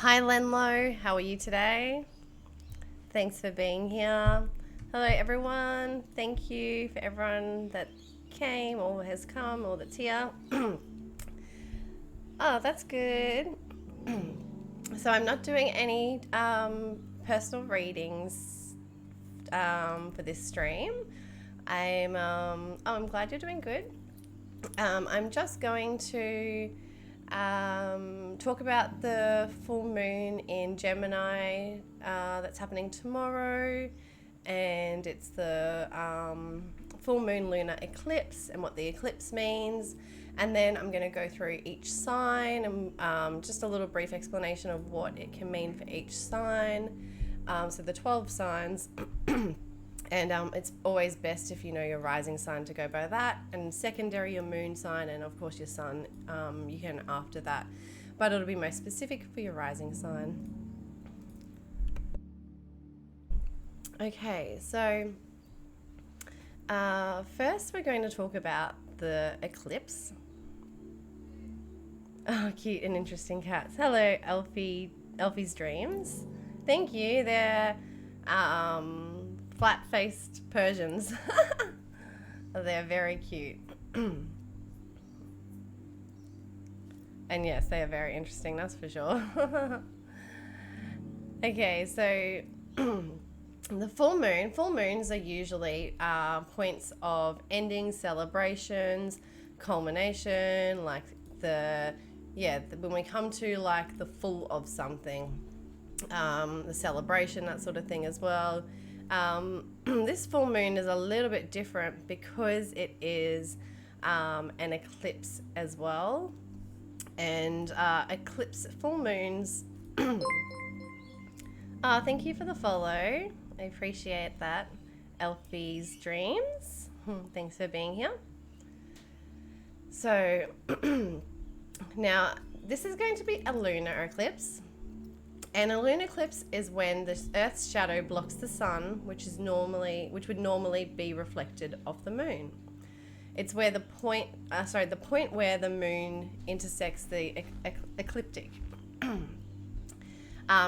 Hi Lenlo, how are you today? Thanks for being here. Hello everyone. Thank you for everyone that came or has come or that's here. Oh, that's good. So I'm not doing any personal readings for this stream. I'm glad you're doing good. I'm just going to talk about the full moon in Gemini that's happening tomorrow, and it's the full moon lunar eclipse and what the eclipse means. And then I'm going to go through each sign and just a little brief explanation of what it can mean for each sign. So the 12 signs. And it's always best if you know your rising sign to go by that, and secondary your moon sign, and of course your sun you can after that, but it'll be most specific for your rising sign. Okay, so first we're going to talk about the eclipse. Oh, cute and interesting cats. Hello, Elfie's Dreams. Thank you. They're flat-faced Persians. They're very cute. And yes, they are very interesting, that's for sure. Okay, so the full moons are usually points of ending, celebrations, culmination, like when we come to like the full of something, the celebration, that sort of thing as well. This full moon is a little bit different because it is an eclipse as well. And eclipse full moons. Thank you for the follow. I appreciate that. Elfie's Dreams. Thanks for being here. So now this is going to be a lunar eclipse. And a lunar eclipse is when the Earth's shadow blocks the sun, which would normally be reflected off the moon. It's where the point where the moon intersects the ecliptic.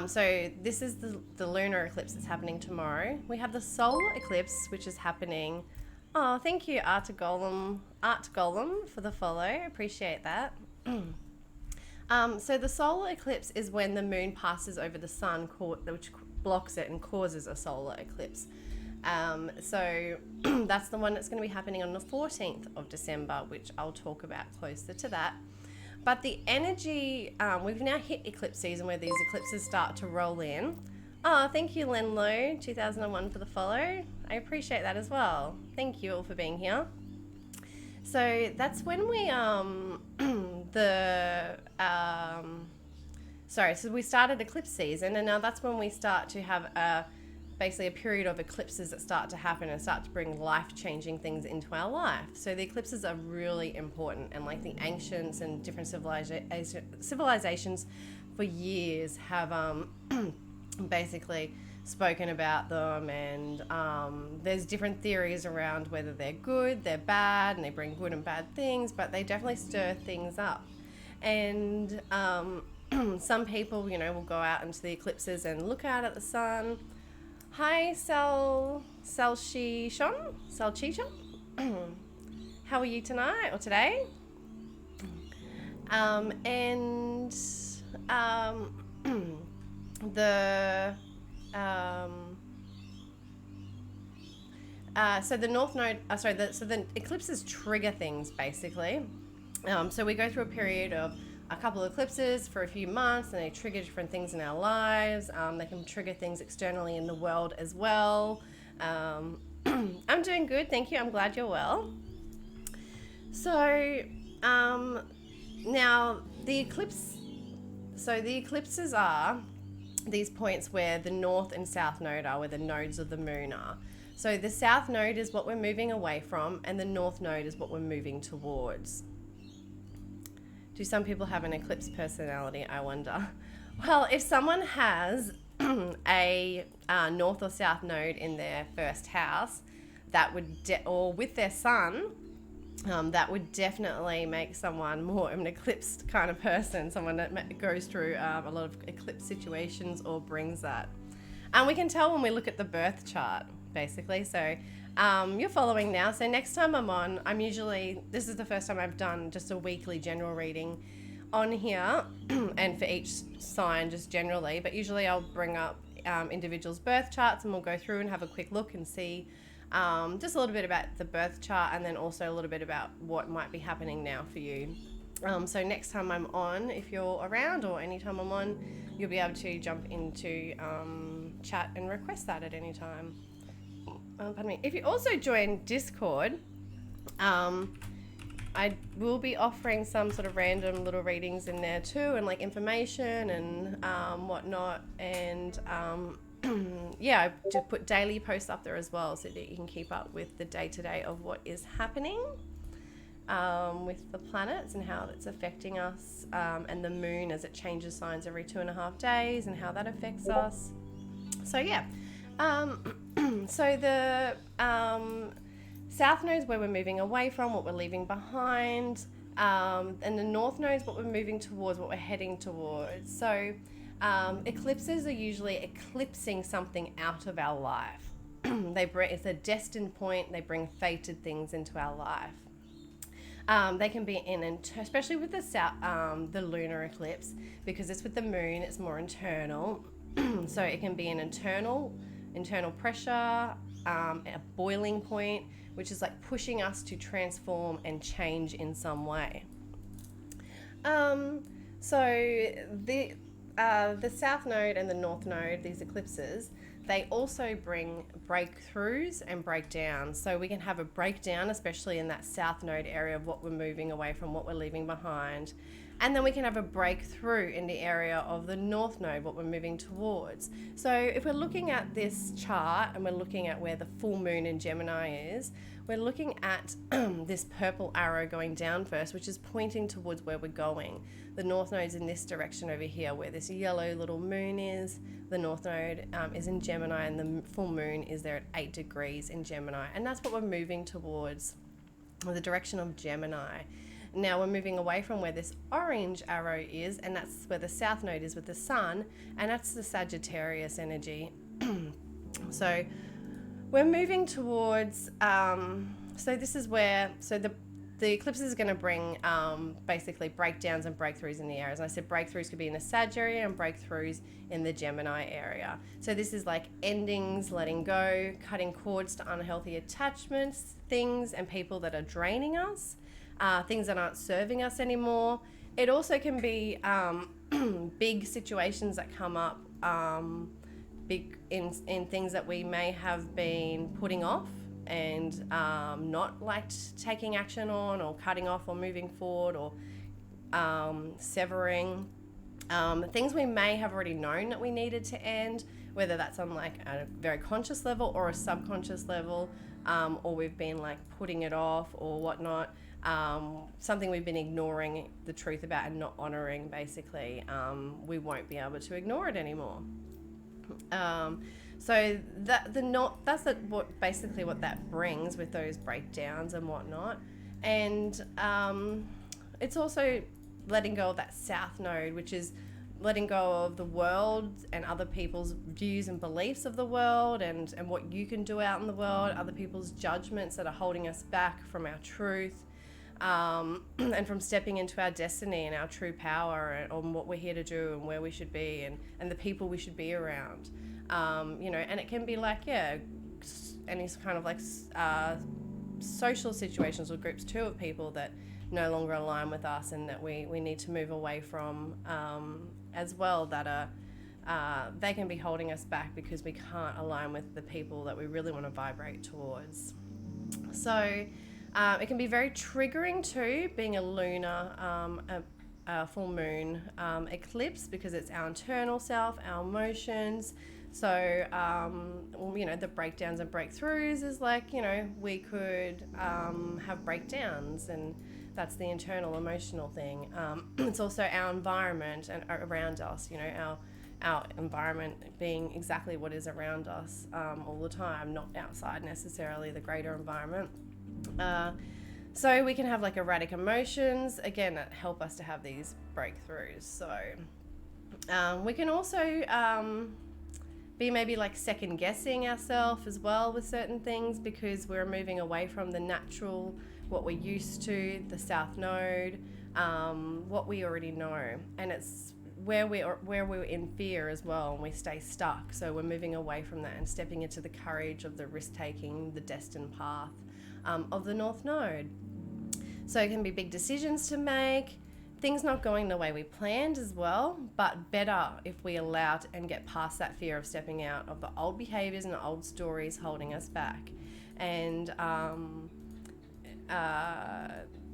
So this is the lunar eclipse that's happening tomorrow. We have the solar eclipse, which is happening. Oh, thank you, Art Golem, for the follow. I appreciate that. So the solar eclipse is when the moon passes over the sun, which blocks it and causes a solar eclipse. So that's the one that's going to be happening on the 14th of December, which I'll talk about closer to that. But the energy, we've now hit eclipse season where these eclipses start to roll in. Oh, thank you, Lenlo, 2001 for the follow. I appreciate that as well. Thank you all for being here. So that's when we so we started eclipse season, and now that's when we start to have basically a period of eclipses that start to happen and start to bring life-changing things into our life. So the eclipses are really important, and like the ancients and different civilizations for years have basically spoken about them, and there's different theories around whether they're good, they're bad, and they bring good and bad things, but they definitely stir things up. And some people, will go out into the eclipses and look out at the sun. Hi, Salchichon? How are you tonight or today? So the north node, so the eclipses trigger things basically. So we go through a period of a couple of eclipses for a few months, and they trigger different things in our lives. They can trigger things externally in the world as well. I'm doing good, thank you. I'm glad you're well. So now the eclipses are these points where the north and south node are, where the nodes of the moon are. So the south node is what we're moving away from, and the north node is what we're moving towards. Do some people have an eclipse personality, I wonder? Well, if someone has a north or south node in their first house, that would, or with their sun, that would definitely make someone more of an eclipsed kind of person, someone that goes through a lot of eclipse situations or brings that. And we can tell when we look at the birth chart, basically. So you're following now. So next time I'm on, this is the first time I've done just a weekly general reading on here and for each sign just generally. But usually I'll bring up individuals' birth charts and we'll go through and have a quick look and see just a little bit about the birth chart and then also a little bit about what might be happening now for you. So next time I'm on, if you're around or anytime I'm on, you'll be able to jump into chat and request that at any time. Pardon me. If you also join Discord, I will be offering some sort of random little readings in there too, and like information and whatnot. And yeah, I just put daily posts up there as well so that you can keep up with the day-to-day of what is happening with the planets and how it's affecting us, and the moon as it changes signs every 2.5 days and how that affects us. So yeah, so the south node's where we're moving away from, what we're leaving behind, and the north node's what we're moving towards, what we're heading towards. So eclipses are usually eclipsing something out of our life. It's a destined point. They bring fated things into our life. They can be especially with the lunar eclipse, because it's with the moon, it's more internal. So it can be an internal pressure, a boiling point, which is like pushing us to transform and change in some way. So the south node and the north node, these eclipses, they also bring breakthroughs and breakdowns. So we can have a breakdown, especially in that south node area of what we're moving away from, what we're leaving behind. And then we can have a breakthrough in the area of the north node, what we're moving towards. So if we're looking at this chart and we're looking at where the full moon in Gemini is, we're looking at this purple arrow going down first, which is pointing towards where we're going. The north node's in this direction over here, where this yellow little moon is. The north node is in Gemini, and the full moon is there at 8 degrees in Gemini. And that's what we're moving towards, the direction of Gemini. Now we're moving away from where this orange arrow is, and that's where the south node is with the sun, and that's the Sagittarius energy. So we're moving towards, so this is where, the eclipse is going to bring basically breakdowns and breakthroughs in the areas. And I said breakthroughs could be in the Sag area and breakthroughs in the Gemini area. So this is like endings, letting go, cutting cords to unhealthy attachments, things and people that are draining us, things that aren't serving us anymore. It also can be big situations that come up, big in things that we may have been putting off and not liked taking action on, or cutting off, or moving forward, or severing things we may have already known that we needed to end, whether that's on like a very conscious level or a subconscious level, or we've been like putting it off or whatnot, something we've been ignoring the truth about and not honoring. Basically, we won't be able to ignore it anymore. So that's what basically what that brings with those breakdowns and whatnot. And it's also letting go of that south node, which is letting go of the world and other people's views and beliefs of the world, and what you can do out in the world, other people's judgments that are holding us back from our truth, and from stepping into our destiny and our true power, on what we're here to do and where we should be, and the people we should be around. And it can be like, any kind of like social situations or groups too of people that no longer align with us and that we need to move away from, as well, that are they can be holding us back because we can't align with the people that we really want to vibrate towards. So it can be very triggering too, being a lunar a full moon eclipse, because it's our internal self, our emotions. So, the breakdowns and breakthroughs is like, we could have breakdowns, and that's the internal emotional thing. It's also our environment and around us, our environment being exactly what is around us all the time, not outside necessarily the greater environment. So we can have like erratic emotions, again, that help us to have these breakthroughs. So we can also be maybe like second guessing ourselves as well with certain things, because we're moving away from the natural, what we're used to, the south node, what we already know. And it's where we're in fear as well, and we stay stuck. So we're moving away from that and stepping into the courage of the risk-taking, the destined path of the North Node. So it can be big decisions to make, things not going the way we planned as well, but better if we allow it and get past that fear of stepping out of the old behaviors and the old stories holding us back. And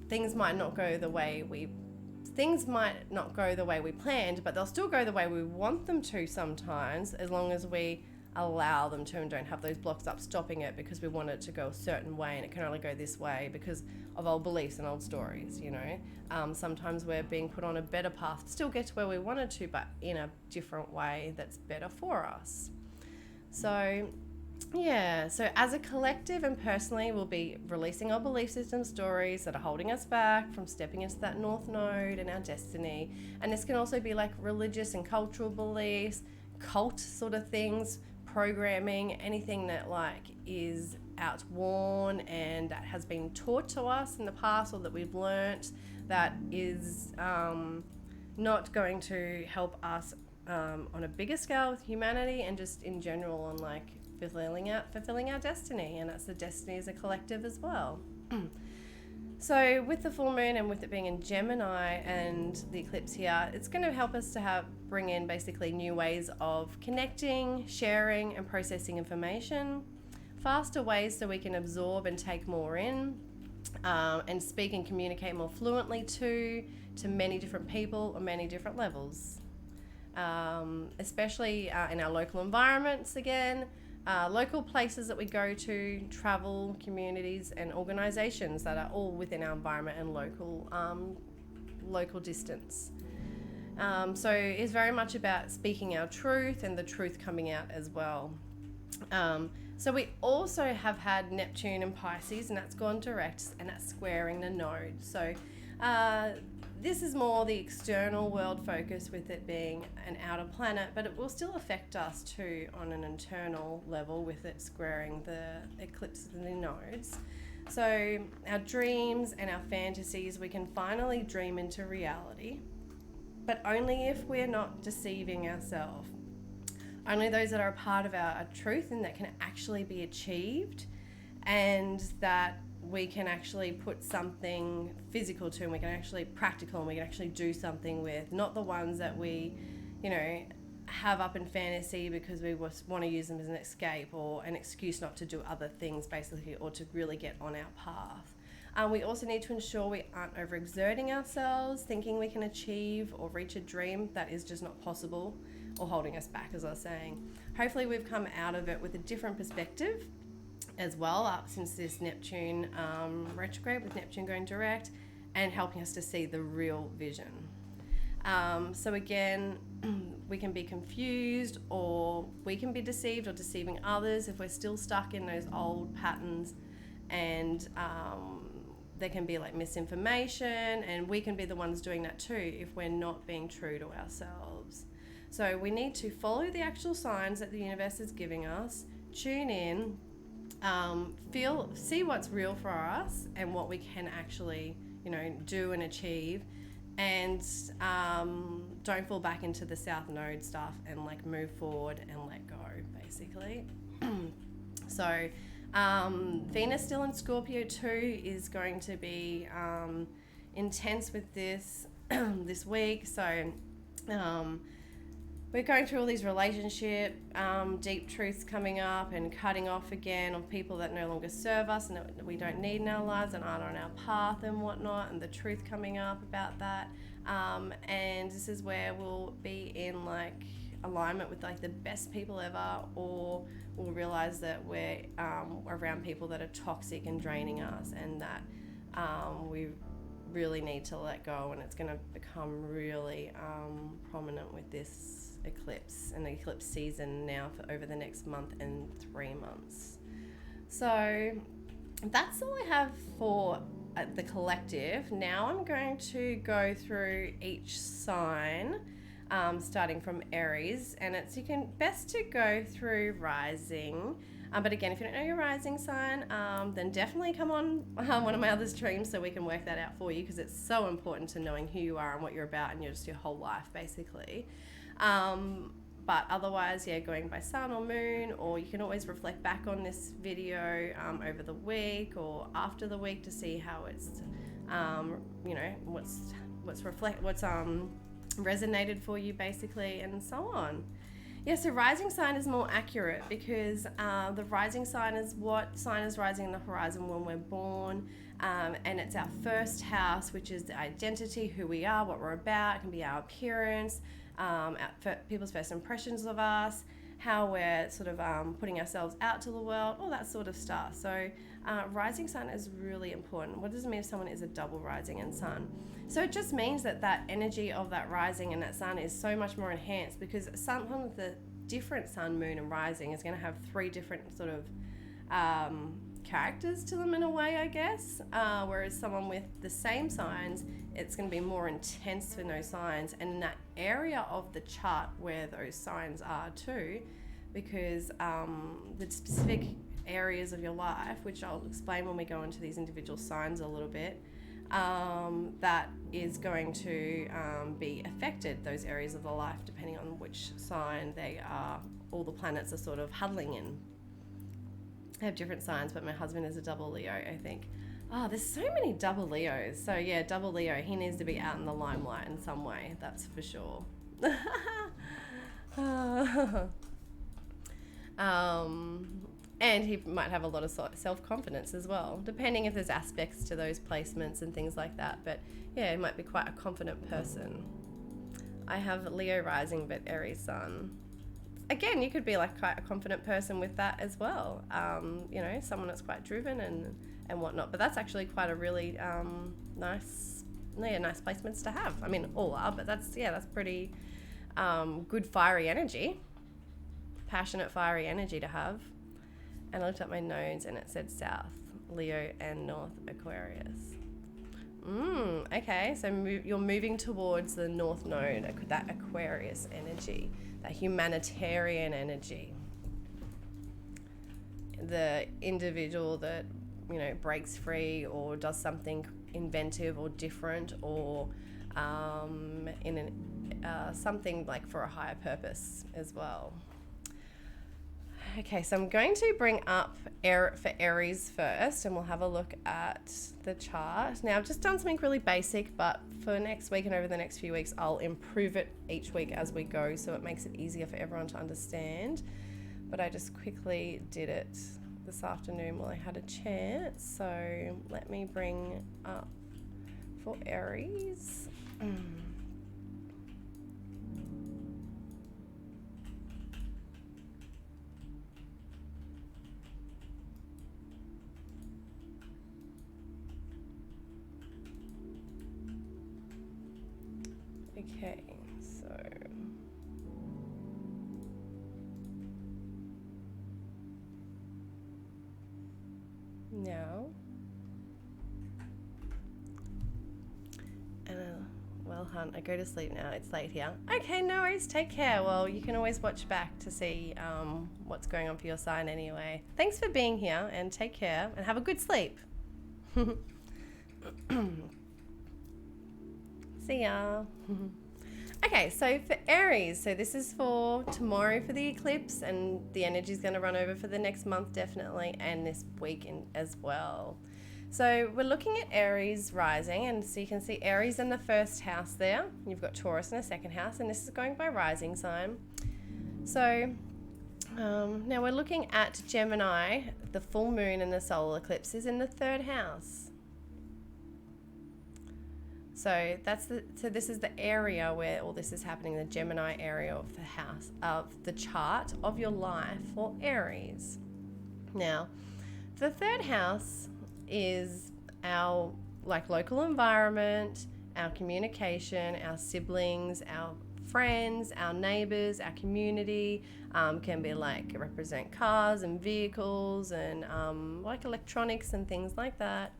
things might not go the way we planned, but they'll still go the way we want them to sometimes, as long as we allow them to and don't have those blocks up stopping it because we want it to go a certain way and it can only go this way because of old beliefs and old stories, you know. Sometimes we're being put on a better path to still get to where we wanted to, but in a different way that's better for us. So so as a collective and personally, we'll be releasing our belief system stories that are holding us back from stepping into that North Node and our destiny. And this can also be like religious and cultural beliefs, cult sort of things, programming, anything that like is outworn and that has been taught to us in the past or that we've learnt that is not going to help us on a bigger scale with humanity and just in general on like fulfilling our destiny. And that's the destiny as a collective as well. So with the full moon and with it being in Gemini and the eclipse here, it's going to help us to bring in basically new ways of connecting, sharing and processing information, faster ways so we can absorb and take more in, and speak and communicate more fluently to many different people on many different levels, especially in our local environments again. Local places that we go to, travel, communities and organisations that are all within our environment and local distance. So it's very much about speaking our truth and the truth coming out as well. So we also have had Neptune and Pisces, and that's gone direct, and that's squaring the node. So this is more the external world focus with it being an outer planet, but it will still affect us too on an internal level with it squaring the eclipses and the nodes. So our dreams and our fantasies, we can finally dream into reality, but only if we're not deceiving ourselves. Only those that are a part of our truth and that can actually be achieved, and that we can actually put something physical to, and we can actually practical, and we can actually do something with, not the ones that we, have up in fantasy because we want to use them as an escape or an excuse not to do other things basically, or to really get on our path. We also need to ensure we aren't overexerting ourselves, thinking we can achieve or reach a dream that is just not possible or holding us back, as I was saying. Hopefully we've come out of it with a different perspective as well, since this Neptune retrograde, with Neptune going direct and helping us to see the real vision. So again, we can be confused, or we can be deceived or deceiving others if we're still stuck in those old patterns, and there can be like misinformation, and we can be the ones doing that too if we're not being true to ourselves. So we need to follow the actual signs that the universe is giving us, tune in, see what's real for us and what we can actually, do and achieve, and don't fall back into the South Node stuff, and like move forward and let go, basically. So Venus still in Scorpio too is going to be intense with this this week. So we're going through all these relationship deep truths coming up, and cutting off again of people that no longer serve us and that we don't need in our lives and aren't on our path and whatnot, and the truth coming up about that. And this is where we'll be in like alignment with like the best people ever, or we'll realize that we're around people that are toxic and draining us, and that we really need to let go, and it's going to become really prominent with this eclipse and the eclipse season now for over the next month and 3 months. So that's all I have for the collective. Now I'm going to go through each sign, starting from Aries, and you can best to go through rising. But again, if you don't know your rising sign, then definitely come on one of my other streams so we can work that out for you, because it's so important to knowing who you are and what you're about and just your whole life, basically. But otherwise, yeah, going by sun or moon, or you can always reflect back on this video over the week or after the week to see how it's, you know, what's resonated for you, basically, and so on. Yeah, so rising sign is more accurate because the rising sign is what sign is rising in the horizon when we're born, and it's our first house, which is the identity, who we are, what we're about. It can be our appearance, people's first impressions of us, how we're sort of putting ourselves out to the world, all that sort of stuff. So rising sun is really important. What does it mean if someone is a double rising and sun? So it just means that that energy of that rising and that sun is so much more enhanced, because some of the different sun, moon, and rising is going to have three different sort of characters to them in a way, I guess. Whereas someone with the same signs, it's going to be more intense for those signs, and in that area of the chart where those signs are too, because the specific areas of your life, which I'll explain when we go into these individual signs a little bit, that is going to be affected, those areas of the life, depending on which sign they are, all the planets are sort of huddling in. I have different signs, but my husband is a double Leo, I think. Oh, there's so many double Leos. So yeah, double Leo, he needs to be out in the limelight in some way, that's for sure. And he might have a lot of self-confidence as well, depending if there's aspects to those placements and things like that. But yeah, he might be quite a confident person. I have Leo rising, but Aries sun. Again, you could be like quite a confident person with that as well. You know, someone that's quite driven and whatnot. But that's actually quite a really nice placements to have. I mean, all are, but that's pretty good fiery energy, passionate fiery energy to have. And I looked at my nodes and it said South, Leo, and North Aquarius. Okay, so you're moving towards the North Node, that Aquarius energy, that humanitarian energy. The individual that, you know, breaks free or does something inventive or different, or something like for a higher purpose as well. Okay, so I'm going to bring up for Aries first, and we'll have a look at the chart. Now, I've just done something really basic, but for next week and over the next few weeks, I'll improve it each week as we go, so it makes it easier for everyone to understand. But I just quickly did it this afternoon while I had a chance. So let me bring up for Aries. Okay, so now, well, hun, I go to sleep now. It's late here. Okay, no worries. Take care. Well, you can always watch back to see what's going on for your sign anyway. Thanks for being here, and take care, and have a good sleep. See ya. Okay, so for Aries, so this is for tomorrow for the eclipse, and the energy is going to run over for the next month definitely, and this week as well. So we're looking at Aries rising, and so you can see Aries in the first house there. You've got Taurus in the second house, and this is going by rising sign. So now we're looking at Gemini. The full moon and the solar eclipse is in the third house. So this is the area where all this is happening, the Gemini area of the house, of the chart of your life for Aries. Now, the third house is our local environment, our communication, our siblings, our friends, our neighbors, our community, can be represent cars and vehicles and electronics and things like that.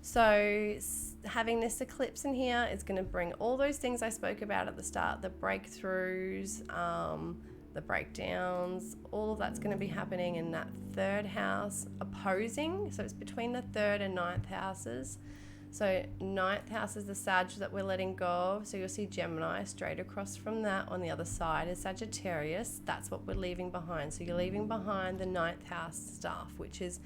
So having this eclipse in here is going to bring all those things I spoke about at the start, the breakthroughs, the breakdowns, all of that's going to be happening in that third house opposing. So it's between the third and ninth houses. So ninth house is the Sag that we're letting go of. So you'll see Gemini straight across from that. On the other side is Sagittarius. That's what we're leaving behind. So you're leaving behind the ninth house stuff, which is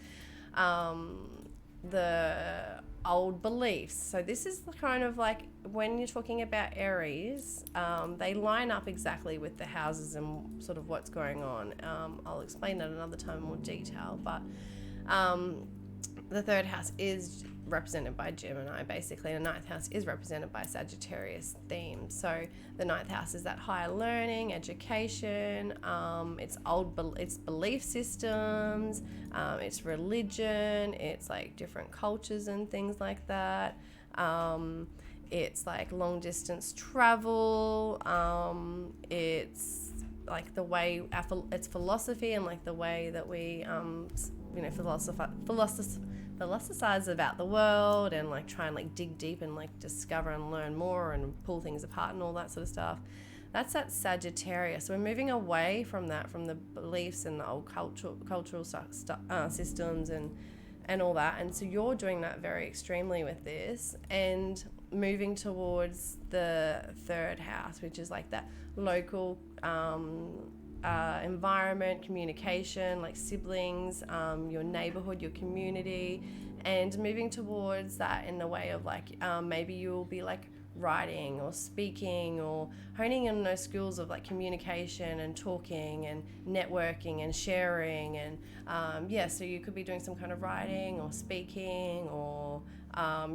the old beliefs. So this is kind of like when you're talking about Aries, they line up exactly with the houses and sort of what's going on. I'll explain that another time in more detail, but the third house is represented by Gemini, basically, and the ninth house is represented by Sagittarius theme. So the ninth house is that higher learning, education, it's belief systems, it's religion, it's like different cultures and things like that. It's like long distance travel. It's like the way it's philosophy and like the way that we philosophize about the world and like try and like dig deep and like discover and learn more and pull things apart and all that sort of stuff. That's that Sagittarius. So we're moving away from that, from the beliefs and the old cultural systems and all that. And so you're doing that very extremely with this and moving towards the third house, which is like that local environment, communication, like siblings, your neighborhood, your community, and moving towards that in the way of like maybe you'll be like writing or speaking or honing in those skills of like communication and talking and networking and sharing and so you could be doing some kind of writing or speaking or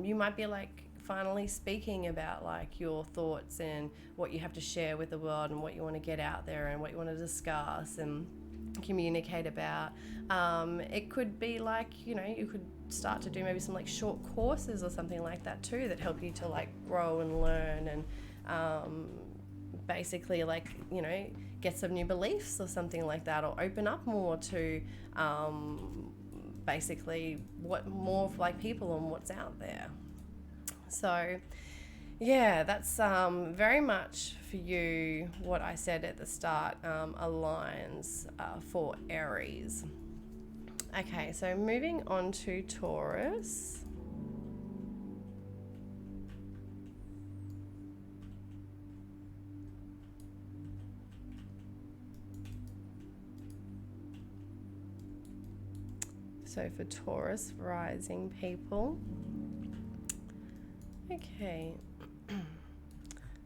you might be like finally speaking about like your thoughts and what you have to share with the world and what you want to get out there and what you want to discuss and communicate about. It could be like, you could start to do maybe some like short courses or something like that too that help you to like grow and learn and basically like, get some new beliefs or something like that, or open up more to basically what more for like people and what's out there. So yeah, that's very much for you. What I said at the start aligns for Aries. Okay, so moving on to Taurus. So for Taurus rising people. Okay.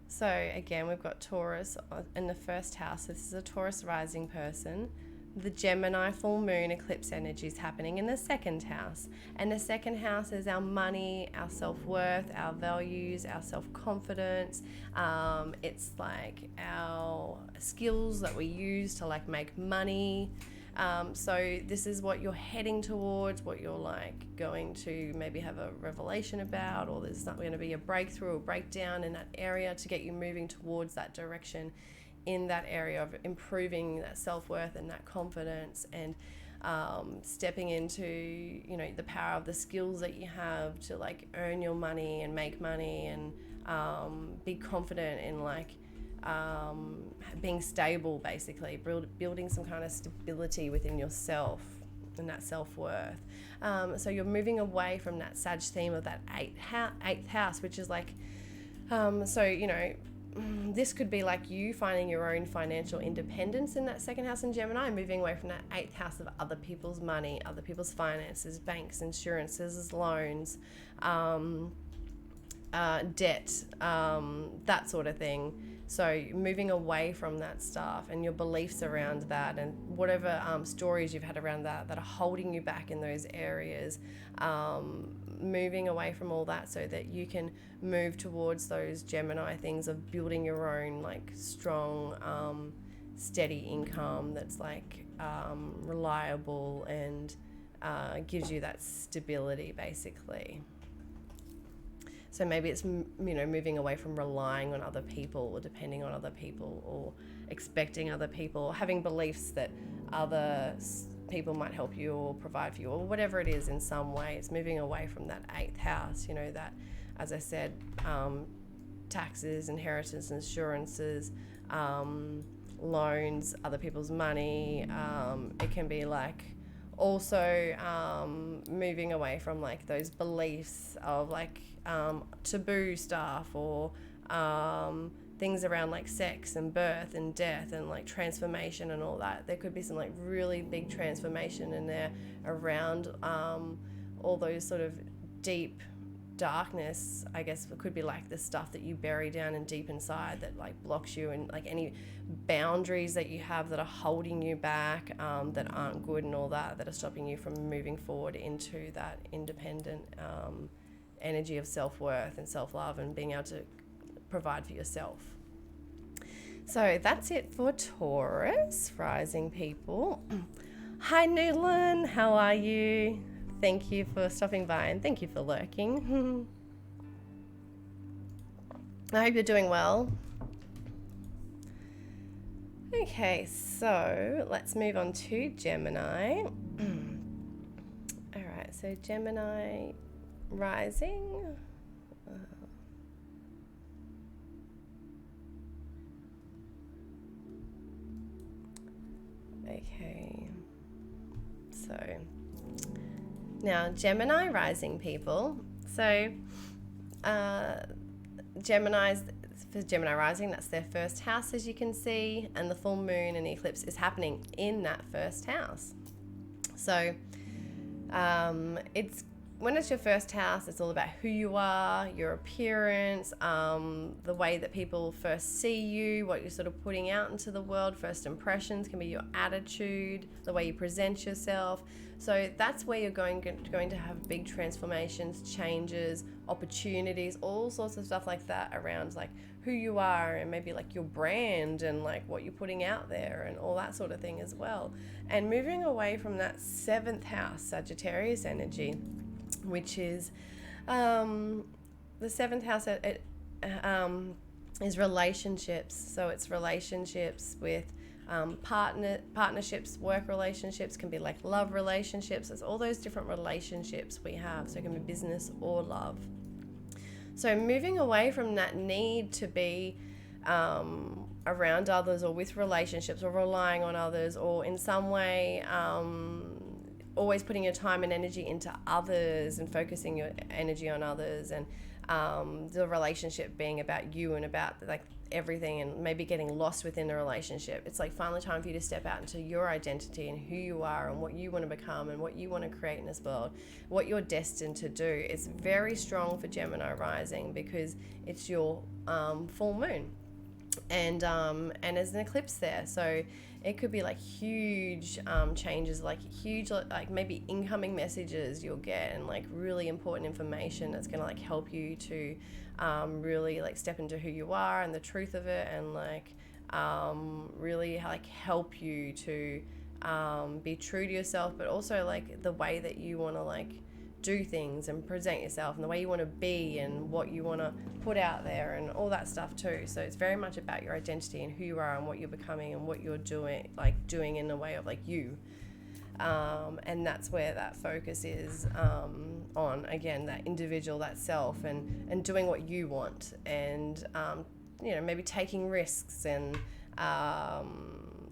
So again, we've got Taurus in the first house. This is a Taurus rising person. The Gemini full moon eclipse energy is happening in the second house. And the second house is our money, our self-worth, our values, our self-confidence. It's like our skills that we use to like make money. So this is what you're heading towards, what you're like going to maybe have a revelation about, or there's not going to be a breakthrough or breakdown in that area to get you moving towards that direction in that area of improving that self-worth and that confidence and stepping into, the power of the skills that you have to like earn your money and make money and be confident in like being stable, basically building some kind of stability within yourself and that self-worth. So you're moving away from that Sag theme of that eighth house, which is like this could be like you finding your own financial independence in that second house in Gemini, moving away from that eighth house of other people's money, other people's finances, banks, insurances, loans, debt, that sort of thing. So moving away from that stuff and your beliefs around that and whatever stories you've had around that are holding you back in those areas, moving away from all that so that you can move towards those Gemini things of building your own like strong, steady income that's like reliable and gives you that stability basically. So maybe it's, moving away from relying on other people or depending on other people or expecting other people or having beliefs that other people might help you or provide for you or whatever it is in some way. It's moving away from that 8th house, you know, that, as I said, taxes, inheritance, insurances, loans, other people's money. It can be like also moving away from like those beliefs of like taboo stuff or things around like sex and birth and death and like transformation and all that. There could be some like really big transformation in there around all those sort of deep darkness. I guess it could be like the stuff that you bury down and deep inside that like blocks you, and like any boundaries that you have that are holding you back, that aren't good and all that are stopping you from moving forward into that independent energy of self-worth and self-love and being able to provide for yourself. So that's it for Taurus rising people. Hi Newland, how are you? Thank you for stopping by and thank you for lurking. I hope you're doing well. Okay, so let's move on to Gemini. All right, so Gemini rising. Okay, so now Gemini rising people. So Gemini's, for Gemini rising, that's their first house, as you can see, and the full moon and eclipse is happening in that first house. So it's when it's your first house, it's all about who you are, your appearance, the way that people first see you, what you're sort of putting out into the world. First impressions can be your attitude, the way you present yourself. So that's where you're going to have big transformations, changes, opportunities, all sorts of stuff like that around like who you are and maybe like your brand and like what you're putting out there and all that sort of thing as well. And moving away from that 7th house, Sagittarius energy, which is the 7th house, is relationships. So it's relationships with partnerships, work relationships, can be like love relationships. There's all those different relationships we have. So it can be business or love. So moving away from that need to be around others or with relationships or relying on others or in some way always putting your time and energy into others and focusing your energy on others, and the relationship being about you and about like everything, and maybe getting lost within the relationship. It's like finally time for you to step out into your identity and who you are and what you want to become and what you want to create in this world, what you're destined to do. It's very strong for Gemini rising because it's your full moon, and there's an eclipse there, so it could be like huge changes, like huge, like maybe incoming messages you'll get and like really important information that's going to like help you to really like step into who you are and the truth of it, and like really like help you to be true to yourself, but also like the way that you want to like do things and present yourself and the way you want to be and what you want to put out there and all that stuff too. So it's very much about your identity and who you are and what you're becoming and what you're doing in the way of like you. And that's where that focus is on, again, that individual, that self, and doing what you want, and maybe taking risks and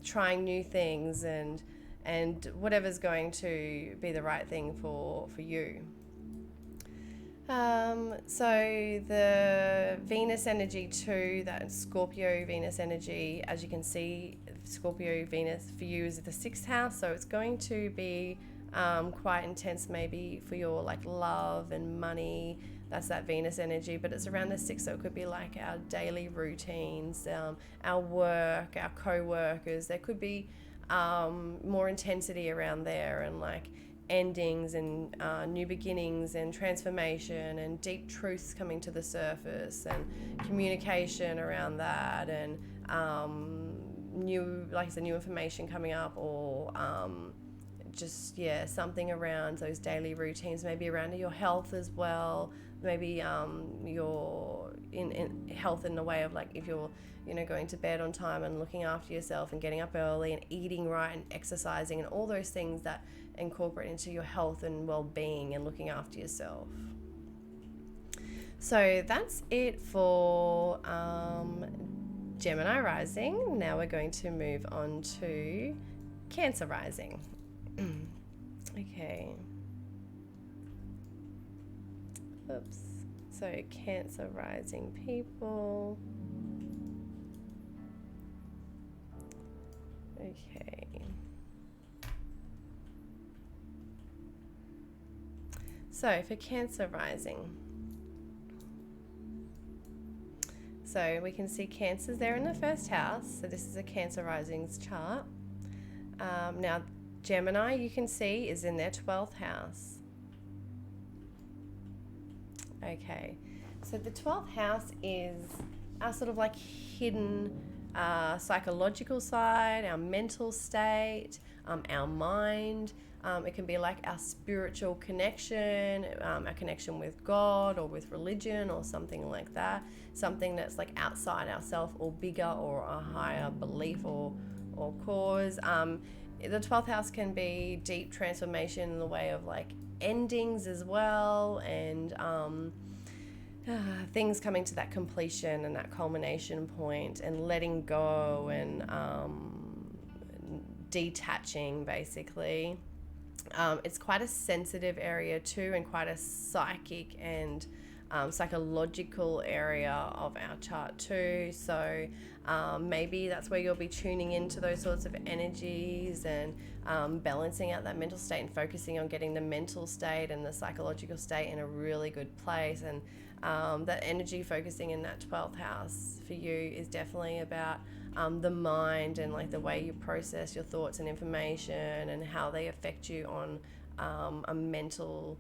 trying new things and whatever's going to be the right thing for you. So the Venus energy too, that Scorpio Venus energy, as you can see, Scorpio Venus for you is the 6th house, so it's going to be quite intense maybe for your like love and money. That's that Venus energy, but it's around the 6th, so it could be like our daily routines, our work, our co-workers. There could be more intensity around there, and like endings and new beginnings and transformation and deep truths coming to the surface and communication around that, and new information coming up, or just, something around those daily routines, maybe around your health as well. Maybe your in health in the way of like if you're going to bed on time and looking after yourself and getting up early and eating right and exercising and all those things that incorporate into your health and well-being and looking after yourself. So that's it for Gemini rising. Now we're going to move on to Cancer rising. Okay. Oops. So Cancer rising people. Okay. So for Cancer rising. So we can see Cancers there in the first house. So this is a Cancer rising's chart. Now Gemini, you can see, is in their 12th house. Okay, so the 12th house is our sort of like hidden psychological side, our mental state, our mind. It can be like our spiritual connection, our connection with God or with religion or something like that. Something that's like outside ourselves or bigger or a higher belief or cause. The 12th house can be deep transformation in the way of like endings as well, and things coming to that completion and that culmination point and letting go and detaching basically. It's quite a sensitive area too, and quite a psychic and psychological area of our chart too. So maybe that's where you'll be tuning into those sorts of energies and balancing out that mental state and focusing on getting the mental state and the psychological state in a really good place. And that energy focusing in that 12th house for you is definitely about the mind and like the way you process your thoughts and information and how they affect you on a mental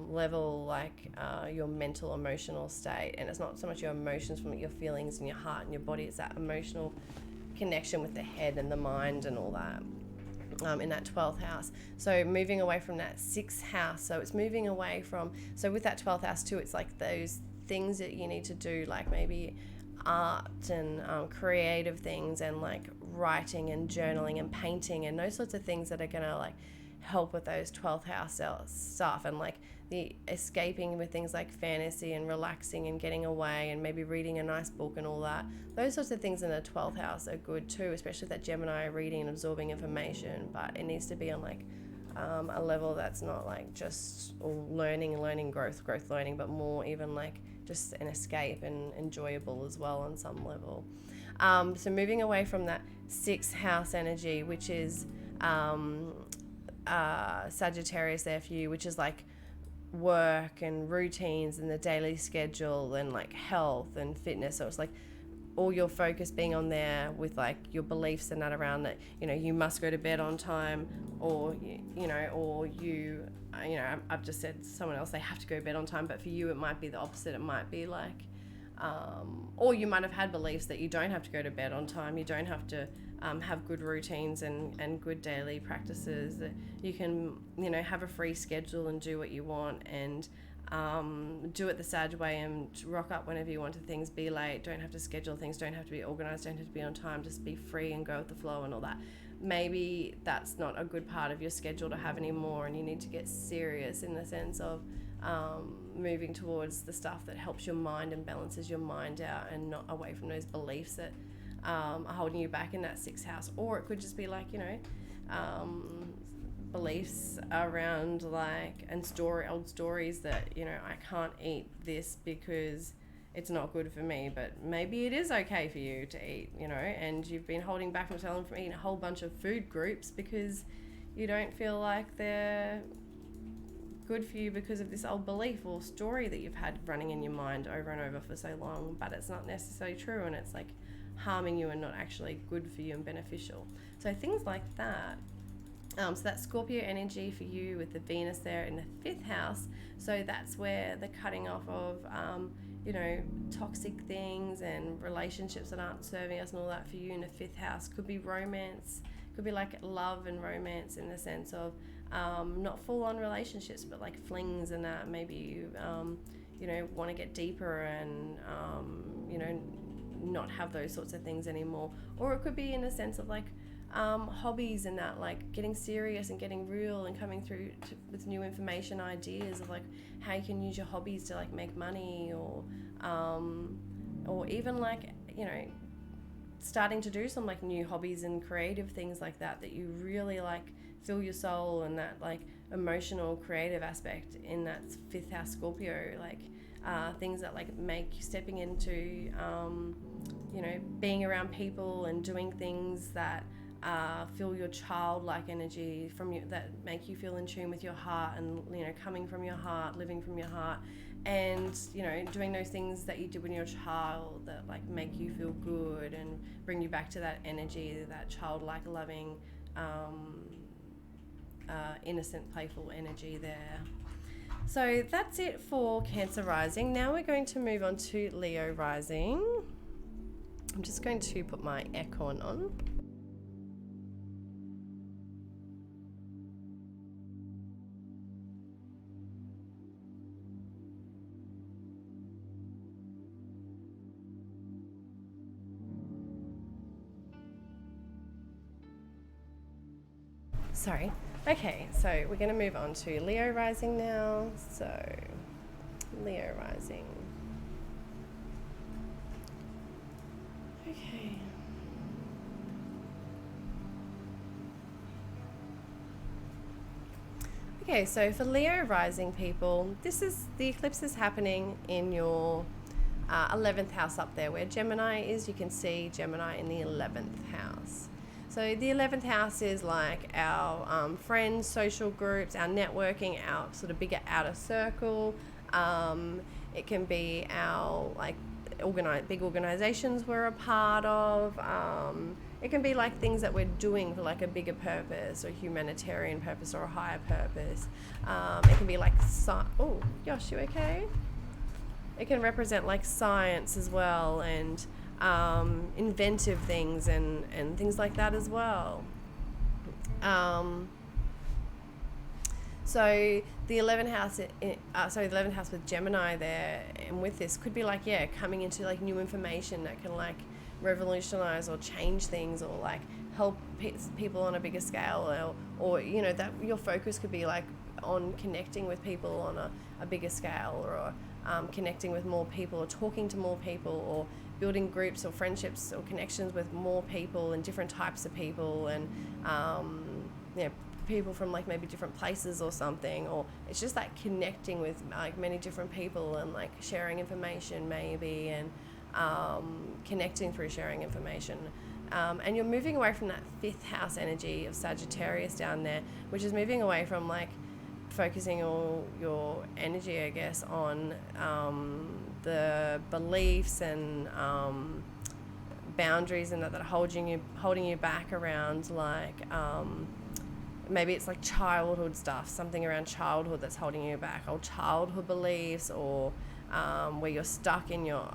level, like your mental emotional state. And it's not so much your emotions from your feelings and your heart and your body, it's that emotional connection with the head and the mind and all that in that 12th house. So moving away from that 6th house, so it's moving away from, so with that 12th house too, it's like those things that you need to do, like maybe art and creative things and like writing and journaling and painting and those sorts of things that are gonna like help with those 12th house stuff, and like the escaping with things like fantasy and relaxing and getting away and maybe reading a nice book and all that. Those sorts of things in the 12th house are good too, especially that Gemini reading and absorbing information, but it needs to be on like a level that's not like just learning, growth learning, but more even like just an escape and enjoyable as well on some level. So moving away from that 6th house energy, which is Sagittarius there for you, which is like work and routines and the daily schedule and like health and fitness. So it's like all your focus being on there with like your beliefs and that around that, you must go to bed on time, or I've just said someone else, they have to go to bed on time, but for you it might be the opposite. It might be like or you might have had beliefs that you don't have to go to bed on time, you don't have to have good routines and good daily practices, that you can have a free schedule and do what you want and do it the Sag way and rock up whenever you want to things, be late, don't have to schedule things, don't have to be organized, don't have to be on time, just be free and go with the flow and all that. Maybe that's not a good part of your schedule to have anymore, and you need to get serious in the sense of moving towards the stuff that helps your mind and balances your mind out, and not away from those beliefs that are holding you back in that 6th house. Or it could just be like beliefs around like old stories that I can't eat this because it's not good for me, but maybe it is okay for you to eat, and you've been holding back from eating a whole bunch of food groups because you don't feel like they're good for you because of this old belief or story that you've had running in your mind over and over for so long, but it's not necessarily true, and it's like harming you and not actually good for you and beneficial. So things like that. So that Scorpio energy for you with the Venus there in the 5th house. So that's where the cutting off of, toxic things and relationships that aren't serving us and all that for you in the 5th house. Could be romance, Could be like love and romance in the sense of not full-on relationships, but like flings and that. Maybe you want to get deeper and not have those sorts of things anymore. Or it could be in a sense of like hobbies and that, like getting serious and getting real and coming through with new information, ideas of like how you can use your hobbies to like make money, or even like starting to do some like new hobbies and creative things like that you really like fill your soul, and that like emotional creative aspect in that fifth house Scorpio, like things that like make you stepping into being around people and doing things that feel your childlike energy from you, that make you feel in tune with your heart, and coming from your heart, living from your heart, and doing those things that you did when you're a child that like make you feel good and bring you back to that energy, that childlike, loving, innocent, playful energy there. So that's it for Cancer rising. Now we're going to move on to Leo rising. I'm just going to put my aircon on. Sorry. Okay, so we're going to move on to Leo rising now. So, Leo rising. Okay. Okay, so for Leo rising people, the eclipse is happening in your 11th house up there where Gemini is. You can see Gemini in the 11th house. So the 11th house is like our friends, social groups, our networking, our sort of bigger outer circle. It can be our like big organizations we're a part of. It can be like things that we're doing for like a bigger purpose or humanitarian purpose or a higher purpose. It can be like, oh, Josh, you okay? It can represent like science as well, and inventive things and things like that as well. So the 11th house, the 11th house with Gemini there, and with this could be like, coming into like new information that can like revolutionize or change things, or like help people on a bigger scale, or that your focus could be like on connecting with people on a bigger scale, or connecting with more people, or talking to more people, or building groups or friendships or connections with more people and different types of people, and people from like maybe different places or something. Or it's just like connecting with like many different people and like sharing information maybe, and connecting through sharing information. And you're moving away from that 5th house energy of Sagittarius down there, which is moving away from like focusing all your energy, I guess, on the beliefs and boundaries and that are holding you back around like maybe it's like childhood stuff, something around childhood that's holding you back, old childhood beliefs, or where you're stuck in your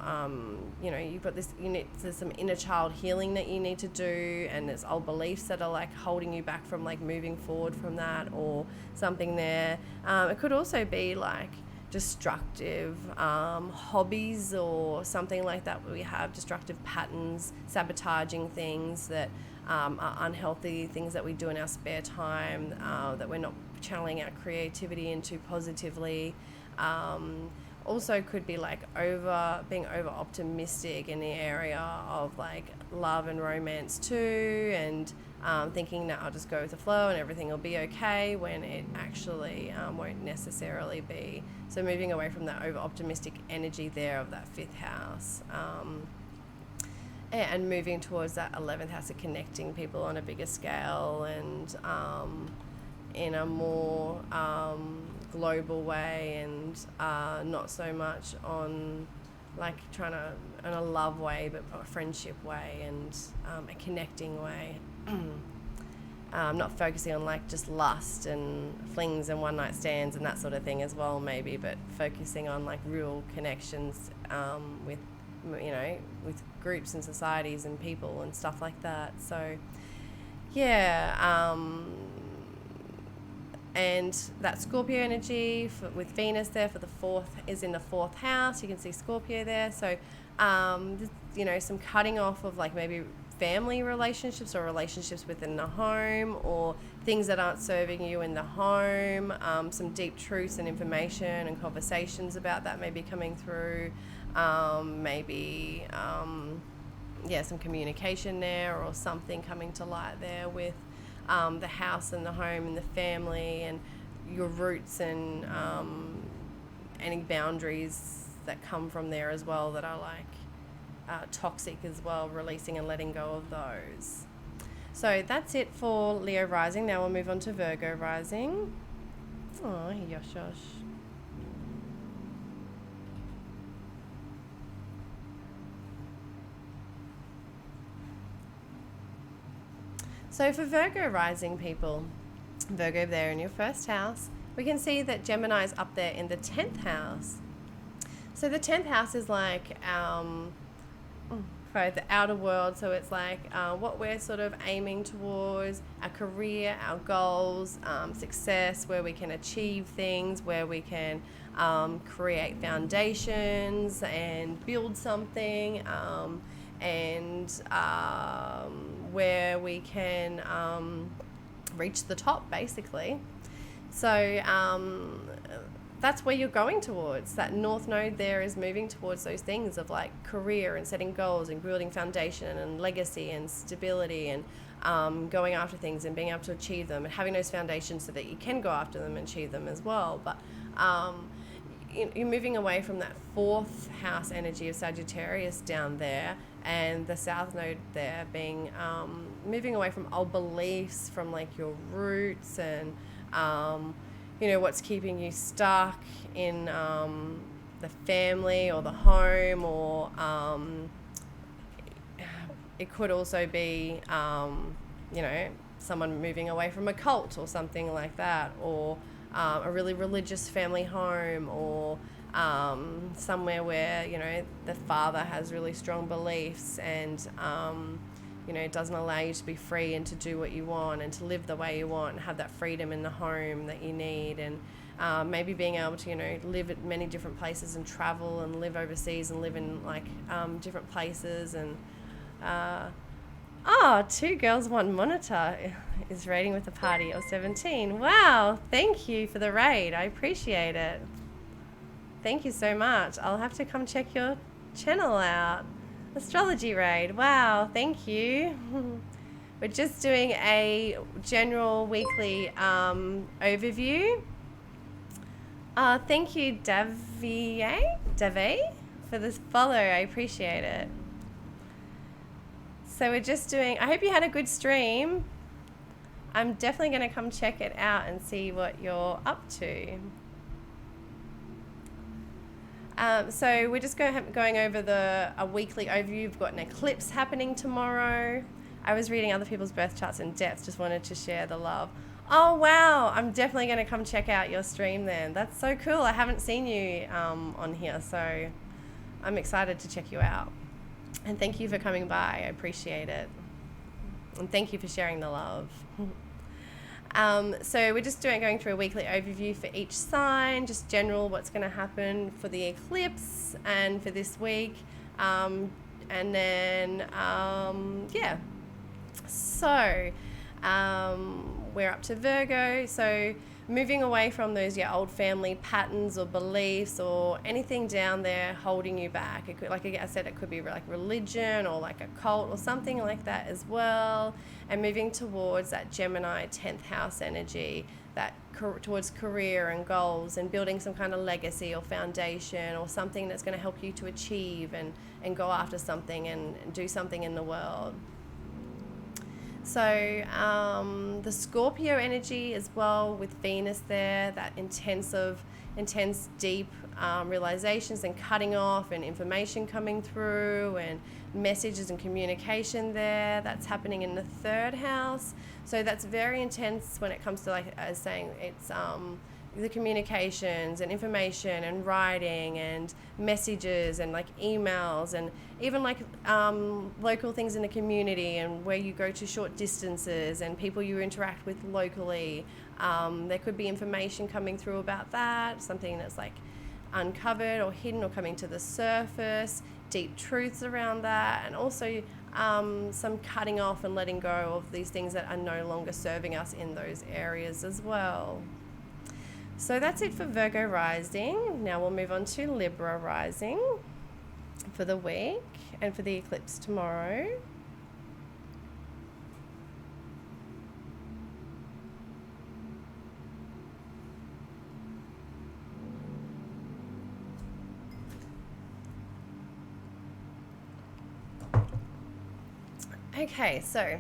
you've got this, there's some inner child healing that you need to do, and there's old beliefs that are like holding you back from like moving forward from that, or something there. It could also be like destructive hobbies or something like that, where we have destructive patterns, sabotaging things that are unhealthy, things that we do in our spare time, that we're not channeling our creativity into positively. Also could be like being over optimistic in the area of like love and romance too, and thinking that I'll just go with the flow and everything will be okay, when it actually won't necessarily be. So moving away from that over optimistic energy there of that 5th house, and moving towards that 11th house of connecting people on a bigger scale, and in a more global way, and not so much on like trying to in a love way, but a friendship way, and a connecting way. Not focusing on like just lust and flings and one night stands and that sort of thing as well maybe, but focusing on like real connections with with groups and societies and people and stuff like that. So yeah, and that Scorpio energy with Venus there for the fourth is in the fourth house. You can see Scorpio there. So, some cutting off of like maybe family relationships or relationships within the home or things that aren't serving you in the home. Some deep truths and information and conversations about that may be coming through. Some communication there or something coming to light there with the house and the home and the family and your roots and any boundaries that come from there as well that are like toxic as well, releasing and letting go of those. So that's it for Leo rising. Now we'll move on to Virgo rising. Oh, yosh. So for Virgo rising people, Virgo there in your first house, we can see that Gemini is up there in the 10th house. So the 10th house is like the outer world. So it's like what we're sort of aiming towards, our career, our goals, success, where we can achieve things, where we can create foundations and build something, and where we can reach the top, basically. So that's where you're going towards. That north node there is moving towards those things of like career and setting goals and building foundation and legacy and stability and going after things and being able to achieve them and having those foundations so that you can go after them and achieve them as well. But you're moving away from that fourth house energy of Sagittarius down there, and the south node there being moving away from old beliefs, from like your roots and what's keeping you stuck in the family or the home, or it could also be someone moving away from a cult or something like that, or a really religious family home, or somewhere where the father has really strong beliefs and it doesn't allow you to be free and to do what you want and to live the way you want and have that freedom in the home that you need, and maybe being able to live at many different places and travel and live overseas and live in like different places. And 2 girls 1 monitor is raiding with a party of 17. Wow, thank you for the raid. I appreciate it. Thank you so much. I'll have to come check your channel out. Astrology raid. Wow, thank you. We're just doing a general weekly overview. Thank you, Davey, for this follow. I appreciate it. So we're just doing, I hope you had a good stream. I'm definitely going to come check it out and see what you're up to. So we're just going over a weekly overview. We've got an eclipse happening tomorrow. I was reading other people's birth charts in depth, just wanted to share the love. Oh, wow. I'm definitely going to come check out your stream then. That's so cool. I haven't seen you on here, so I'm excited to check you out. And thank you for coming by. I appreciate it. And thank you for sharing the love. So we're just going through a weekly overview for each sign, just general what's going to happen for the eclipse and for this week. And then, So we're up to Virgo. So moving away from those old family patterns or beliefs or anything down there holding you back. It could, like I said, it could be like religion or like a cult or something like that as well. And moving towards that Gemini 10th house energy, that towards career and goals and building some kind of legacy or foundation or something that's going to help you to achieve and go after something and do something in the world. So the Scorpio energy as well with Venus there, that intense, deep realizations and cutting off and information coming through and messages and communication there. That's happening in the 3rd house. So that's very intense when it comes to, like I was saying, the communications and information and writing and messages and like emails and even like local things in the community and where you go to short distances and people you interact with locally. There could be information coming through about that, something that's like uncovered or hidden or coming to the surface, deep truths around that, and also some cutting off and letting go of these things that are no longer serving us in those areas as well. So that's it for Virgo rising. Now we'll move on to Libra rising for the week and for the eclipse tomorrow. Okay, so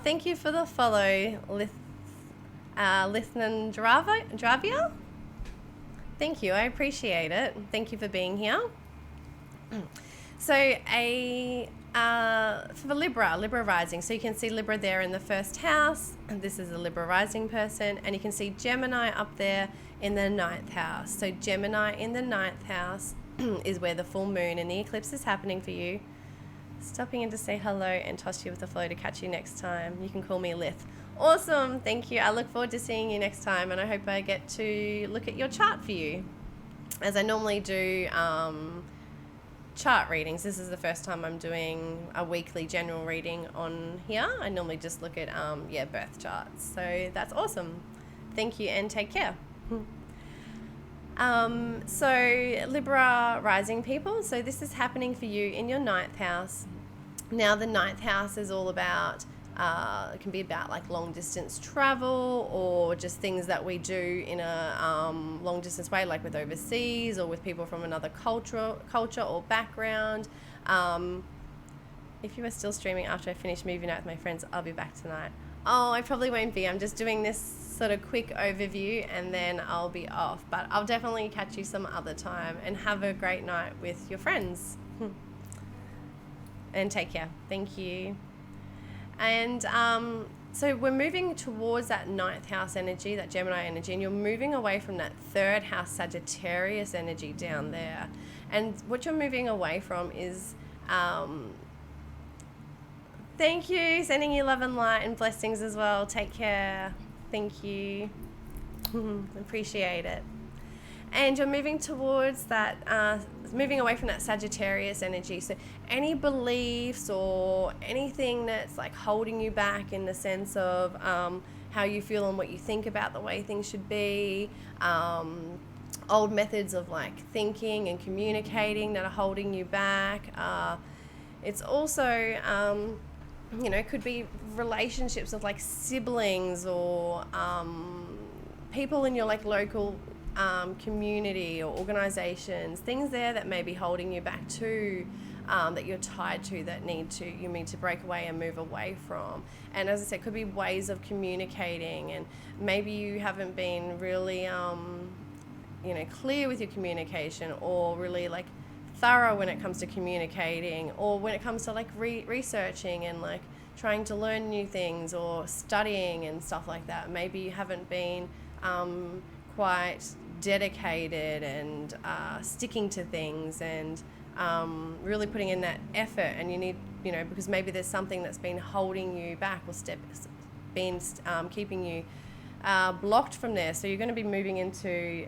thank you for the follow, Lithnan Dravia. Thank you, I appreciate it. Thank you for being here. So for Libra rising, so you can see Libra there in the first house, and this is a Libra rising person, and you can see Gemini up there in the ninth house. So Gemini in the ninth house is where the full moon and the eclipse is happening for you. Stopping in to say hello and toss you with the flow to catch you next time. You can call me Lith. Awesome, thank you. I look forward to seeing you next time, and I hope I get to look at your chart for you. As I normally do chart readings, this is the first time I'm doing a weekly general reading on here. I normally just look at birth charts. So that's awesome. Thank you and take care. So Libra rising people, so this is happening for you in your ninth house. Now the ninth house is all about it can be about like long distance travel or just things that we do in a long distance way, like with overseas or with people from another culture or background. If you are still streaming after I finish moving out with my friends, I'll be back tonight. Oh, I probably won't be. I'm just doing this sort of quick overview and then I'll be off. But I'll definitely catch you some other time, and have a great night with your friends. And take care. Thank you. And so we're moving towards that ninth house energy, that Gemini energy, and you're moving away from that third house Sagittarius energy down there. And what you're moving away from is thank you, sending you love and light and blessings as well. Take care. Thank you. Appreciate it. And you're moving towards that, moving away from that Sagittarius energy. So any beliefs or anything that's like holding you back in the sense of how you feel and what you think about the way things should be, old methods of like thinking and communicating that are holding you back. It's also could be relationships with like siblings or people in your like local community or organizations, things there that may be holding you back too, that you're tied to, that you need to break away and move away from. And as I said, could be ways of communicating, and maybe you haven't been really clear with your communication, or really like thorough when it comes to communicating, or when it comes to like researching and like trying to learn new things or studying and stuff like that. Maybe you haven't been quite dedicated and sticking to things and really putting in that effort, and you need, because maybe there's something that's been holding you back or keeping you blocked from there. So you're going to be moving into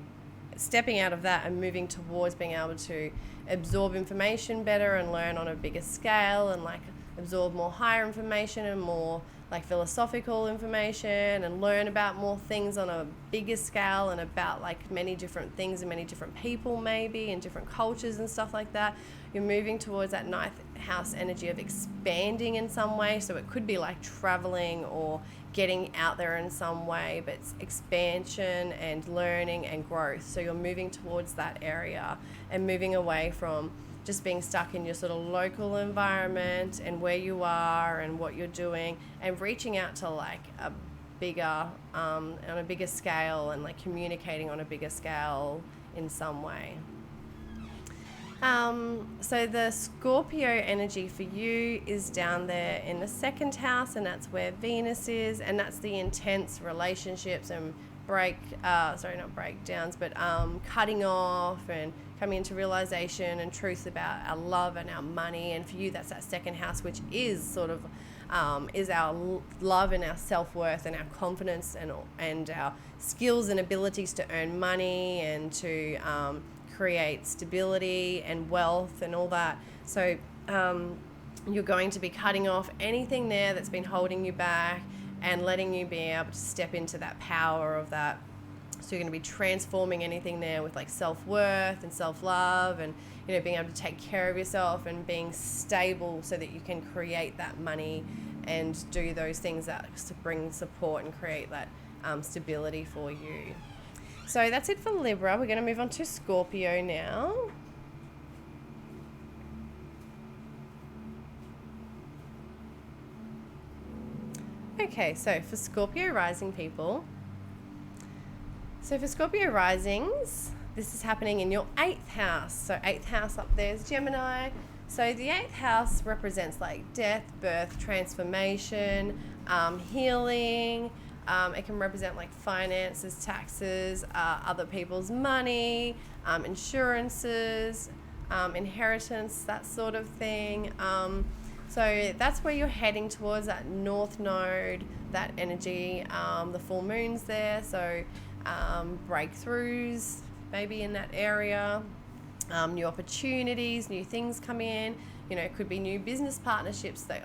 stepping out of that and moving towards being able to absorb information better and learn on a bigger scale, and like absorb more higher information and more like philosophical information, and learn about more things on a bigger scale and about like many different things and many different people maybe and different cultures and stuff like that. You're moving towards that ninth house energy of expanding in some way. So it could be like traveling or getting out there in some way, but it's expansion and learning and growth. So you're moving towards that area and moving away from just being stuck in your sort of local environment and where you are and what you're doing, and reaching out to like a bigger, on a bigger scale, and like communicating on a bigger scale in some way. So the Scorpio energy for you is down there in the second house, and that's where Venus is, and that's the intense relationships and not breakdowns, but cutting off and coming into realization and truth about our love and our money. And for you, that's that second house, which is sort of is our love and our self-worth and our confidence and our skills and abilities to earn money and to create stability and wealth and all that. So you're going to be cutting off anything there that's been holding you back and letting you be able to step into that power of that. So you're going to be transforming anything there with like self-worth and self-love and, you know, being able to take care of yourself and being stable so that you can create that money and do those things that bring support and create that stability for you. So that's it for Libra. We're going to move on to Scorpio now. Okay, so for Scorpio rising people, so for Scorpio risings, this is happening in your 8th house. So 8th house up there is Gemini. So the 8th house represents like death, birth, transformation, healing. It can represent like finances, taxes, other people's money, insurances, inheritance, that sort of thing. So that's where you're heading towards, that north node, that energy, the full moon's there. So breakthroughs maybe in that area, new opportunities, new things come in. You know, it could be new business partnerships that,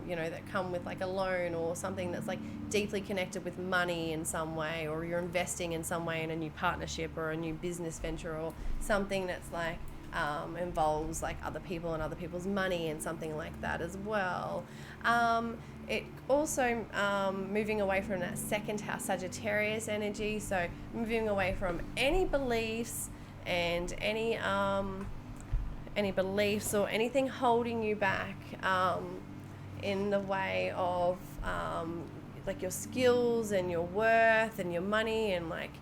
you know, that come with like a loan or something that's like deeply connected with money in some way, or you're investing in some way in a new partnership or a new business venture or something that's like involves like other people and other people's money and something like that as well. It also moving away from that second house Sagittarius energy, so moving away from any beliefs and any beliefs or anything holding you back in the way of like your skills and your worth and your money, and like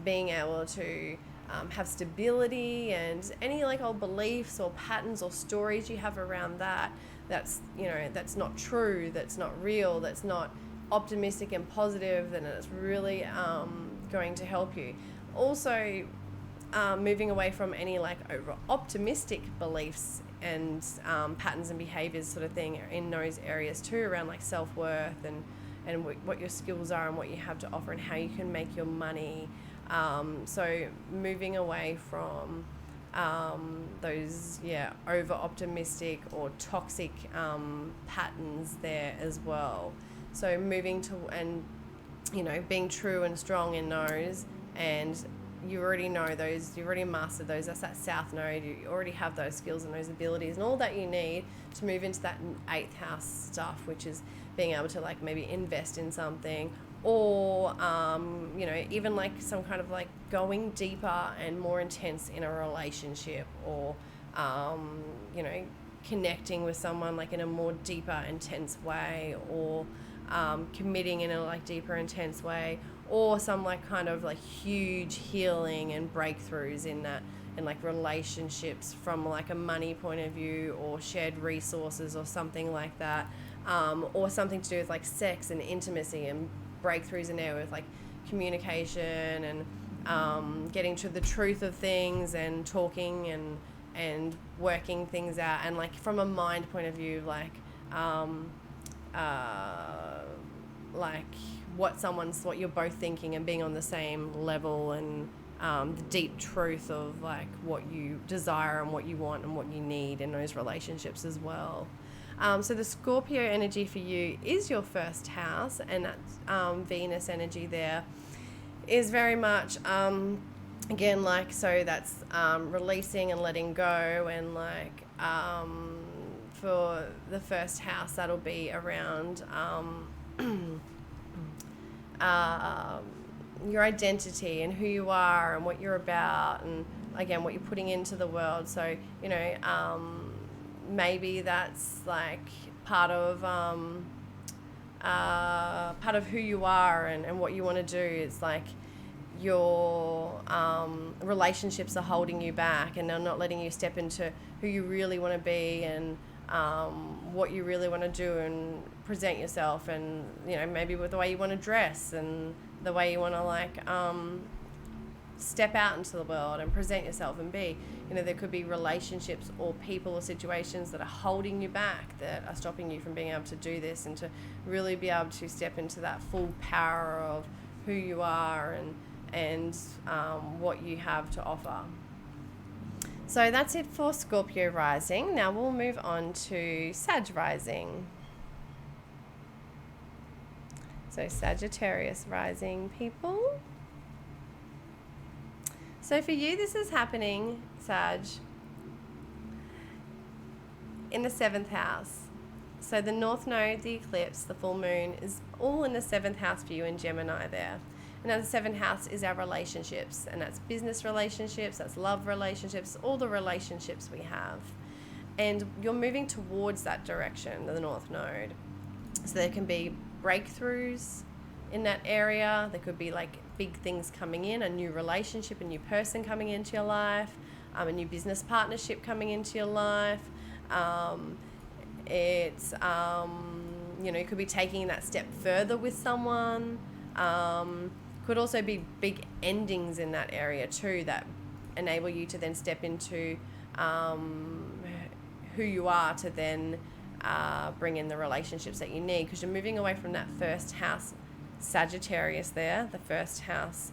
being able to have stability, and any like old beliefs or patterns or stories you have around that's, you know, that's not true, that's not real, that's not optimistic and positive, then it's really going to help you. Also moving away from any like over optimistic beliefs and patterns and behaviors sort of thing in those areas too, around like self-worth and what your skills are and what you have to offer and how you can make your money. So moving away from those over optimistic or toxic patterns there as well. So moving to, and you know, being true and strong in those, and you already know those, you've already mastered those, that's that south node, you already have those skills and those abilities and all that you need to move into that 8th house stuff, which is being able to like maybe invest in something, or you know, even like some kind of like going deeper and more intense in a relationship, or you know, connecting with someone like in a more deeper intense way, or committing in a like deeper intense way, or some like kind of like huge healing and breakthroughs in that, in like relationships from like a money point of view, or shared resources or something like that, or something to do with like sex and intimacy, and breakthroughs in there with like communication and getting to the truth of things and talking and working things out, and like from a mind point of view, like what you're both thinking and being on the same level, and the deep truth of like what you desire and what you want and what you need in those relationships as well. So the Scorpio energy for you is your first house, and that Venus energy there is very much again, like, so that's releasing and letting go, and like for the first house that'll be around your identity and who you are and what you're about, and again what you're putting into the world. So, you know, maybe that's like part of who you are and what you want to do. It's like your relationships are holding you back, and they're not letting you step into who you really want to be, and what you really want to do and present yourself, and maybe with the way you want to dress and the way you want to step out into the world and present yourself and be. There could be relationships or people or situations that are holding you back, that are stopping you from being able to do this and to really be able to step into that full power of who you are and what you have to offer. So that's it for Scorpio rising. Now we'll move on to Sag rising. So Sagittarius rising people. So for you, this is happening, Sag, in the 7th house. So the North Node, the eclipse, the full moon is all in the 7th house for you in Gemini there. And now the 7th house is our relationships, and that's business relationships, that's love relationships, all the relationships we have. And you're moving towards that direction, the North Node. So there can be breakthroughs in that area. There could be like big things coming in, a new relationship, a new person coming into your life, a new business partnership coming into your life. You could be taking that step further with someone. Could also be big endings in that area too that enable you to then step into who you are to then bring in the relationships that you need, because you're moving away from that first house Sagittarius there. The first house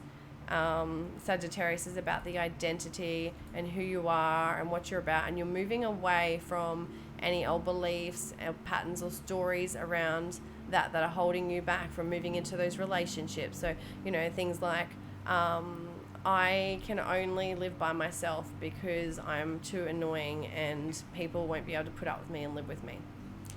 Sagittarius is about the identity and who you are and what you're about, and you're moving away from any old beliefs or patterns or stories around that are holding you back from moving into those relationships. So things like I can only live by myself because I'm too annoying and people won't be able to put up with me and live with me.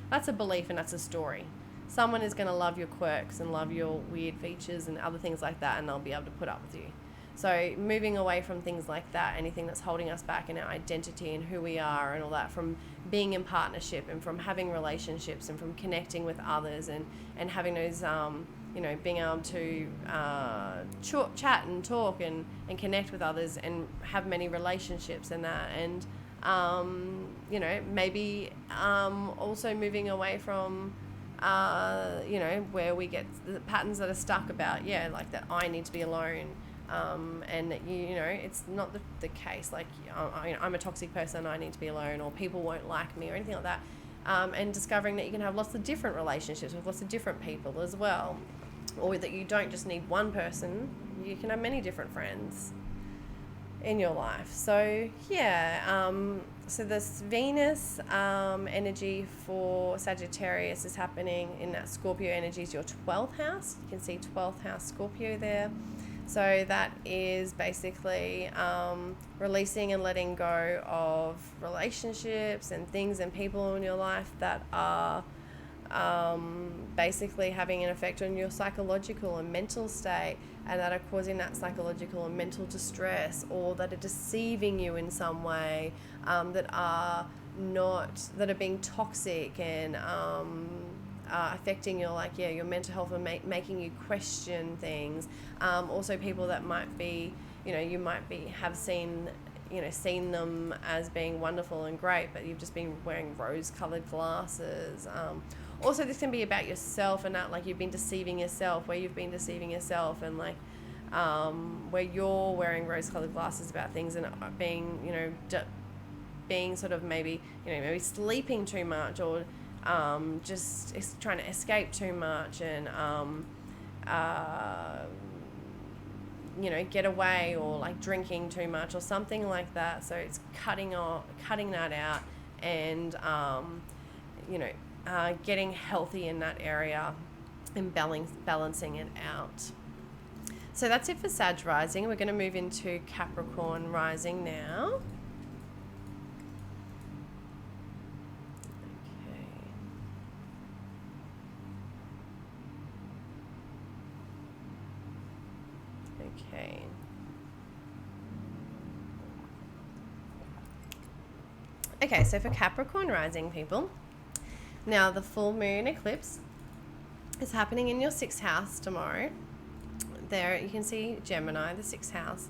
That's a belief and that's a story. Someone is going to love your quirks and love your weird features and other things like that, and they'll be able to put up with you. So moving away from things like that, anything that's holding us back in our identity and who we are and all that, from being in partnership and from having relationships and from connecting with others and having those, being able to chat and talk and connect with others and have many relationships and that. And, maybe also moving away from where we get the patterns that are stuck about, like that I need to be alone, and that it's not the case, like I'm a toxic person, I need to be alone, or people won't like me or anything like that, and discovering that you can have lots of different relationships with lots of different people as well, or that you don't just need one person, you can have many different friends in your life. So so this Venus energy for Sagittarius is happening in that Scorpio energy is your 12th house. You can see 12th house Scorpio there. So that is basically releasing and letting go of relationships and things and people in your life that are basically having an effect on your psychological and mental state, and that are causing that psychological and mental distress, or that are deceiving you in some way, that are being toxic and affecting your your mental health and making you question things. Also people that might be, you might have seen them as being wonderful and great, but you've just been wearing rose-colored glasses. Also, this can be about yourself, and that you've been deceiving yourself, where you've been deceiving yourself, and where you're wearing rose-colored glasses about things and being, being sort of maybe sleeping too much, or just trying to escape too much, and get away, or drinking too much or something like that. So it's cutting that out, and getting healthy in that area and balancing it out. So that's it for Sag rising. We're going to move into Capricorn rising now. Okay, so for Capricorn rising people, now the full moon eclipse is happening in your 6th house tomorrow. There you can see Gemini, the 6th house.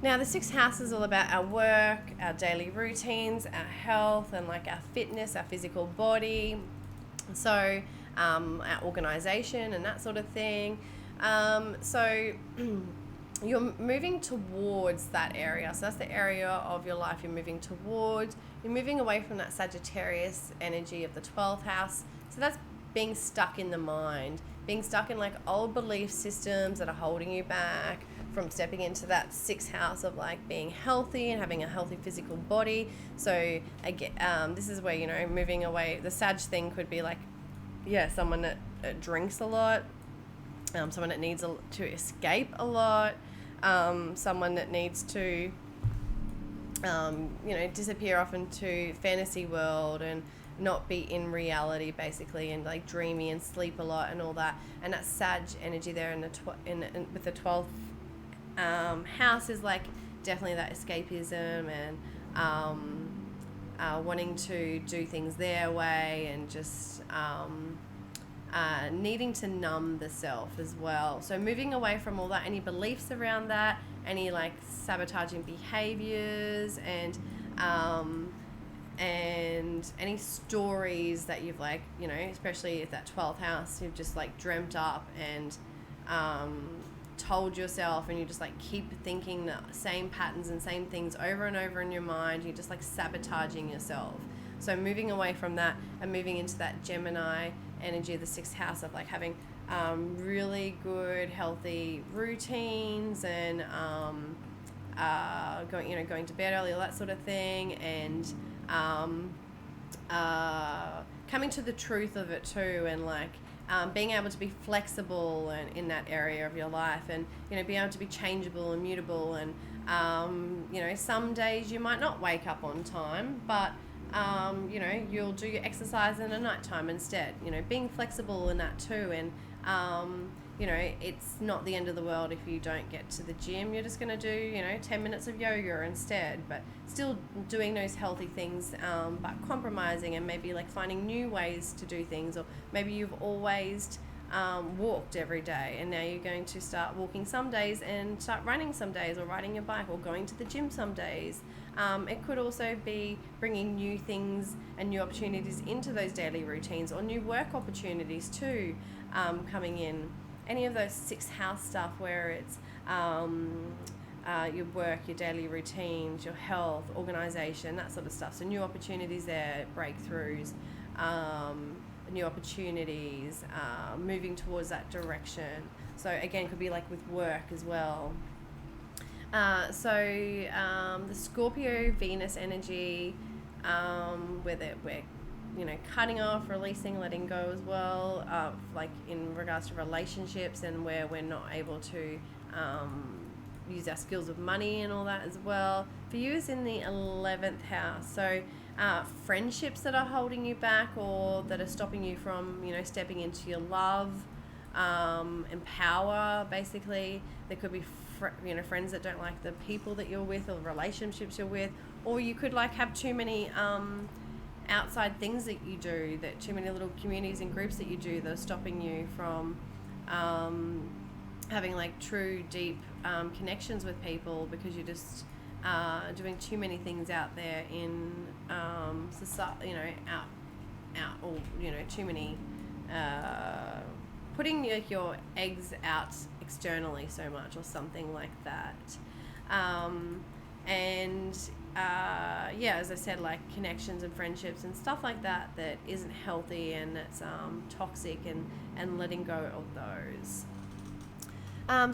Now, the sixth house is all about our work, our daily routines, our health, and like our fitness, our physical body. So, our organization and that sort of thing. So, you're moving towards that area. So, that's the area of your life you're moving towards. You're moving away from that Sagittarius energy of the 12th house. So, that's being stuck in the mind, being stuck in like old belief systems that are holding you back from stepping into that sixth house of like being healthy and having a healthy physical body. So again, this is where, you know, moving away, the Sag thing could be like, yeah, someone that drinks a lot, someone that needs to escape a lot, someone that needs to, you know, disappear off into fantasy world and not be in reality basically, and like dreamy and sleep a lot and all that. And that Sag energy there in the with the 12th house is like definitely that escapism and wanting to do things their way, and just needing to numb the self as well. So moving away from all that, any beliefs around that, any like sabotaging behaviors, and any stories that you've like, you know, especially if that 12th house, you've just like dreamt up and told yourself, and you just like keep thinking the same patterns and same things over and over in your mind. You're just like sabotaging yourself. So moving away from that and moving into that Gemini energy of the sixth house of like having really good healthy routines, and going to bed early, all that sort of thing, and coming to the truth of it too, and like being able to be flexible and in that area of your life, and, you know, being able to be changeable and mutable, and you know, some days you might not wake up on time, but you know, you'll do your exercise in the nighttime instead, you know, being flexible in that too. And you know, it's not the end of the world if you don't get to the gym. You're just going to do, you know, 10 minutes of yoga instead, but still doing those healthy things, but compromising and maybe like finding new ways to do things. Or maybe you've always walked every day, and now you're going to start walking some days and start running some days, or riding your bike, or going to the gym some days. It could also be bringing new things and new opportunities into those daily routines, or new work opportunities too, coming in. Any of those sixth house stuff where it's your work, your daily routines, your health, organization, that sort of stuff. So new opportunities there, breakthroughs, new opportunities, moving towards that direction. So again, could be like with work as well. The Scorpio Venus energy, where we're, you know, cutting off, releasing, letting go as well, like in regards to relationships, and where we're not able to use our skills of money and all that as well. For you is in the 11th house. So friendships that are holding you back, or that are stopping you from, you know, stepping into your love and power, basically. There could be you know, friends that don't like the people that you're with, or relationships you're with, or you could like have too many outside things that you do, that too many little communities and groups that you do that are stopping you from having like true deep connections with people, because you're just doing too many things out there in society, you know, out, or, you know, too many putting your eggs out externally so much, or something like that. As I said, like connections and friendships and stuff like that isn't healthy, and that's toxic, and letting go of those.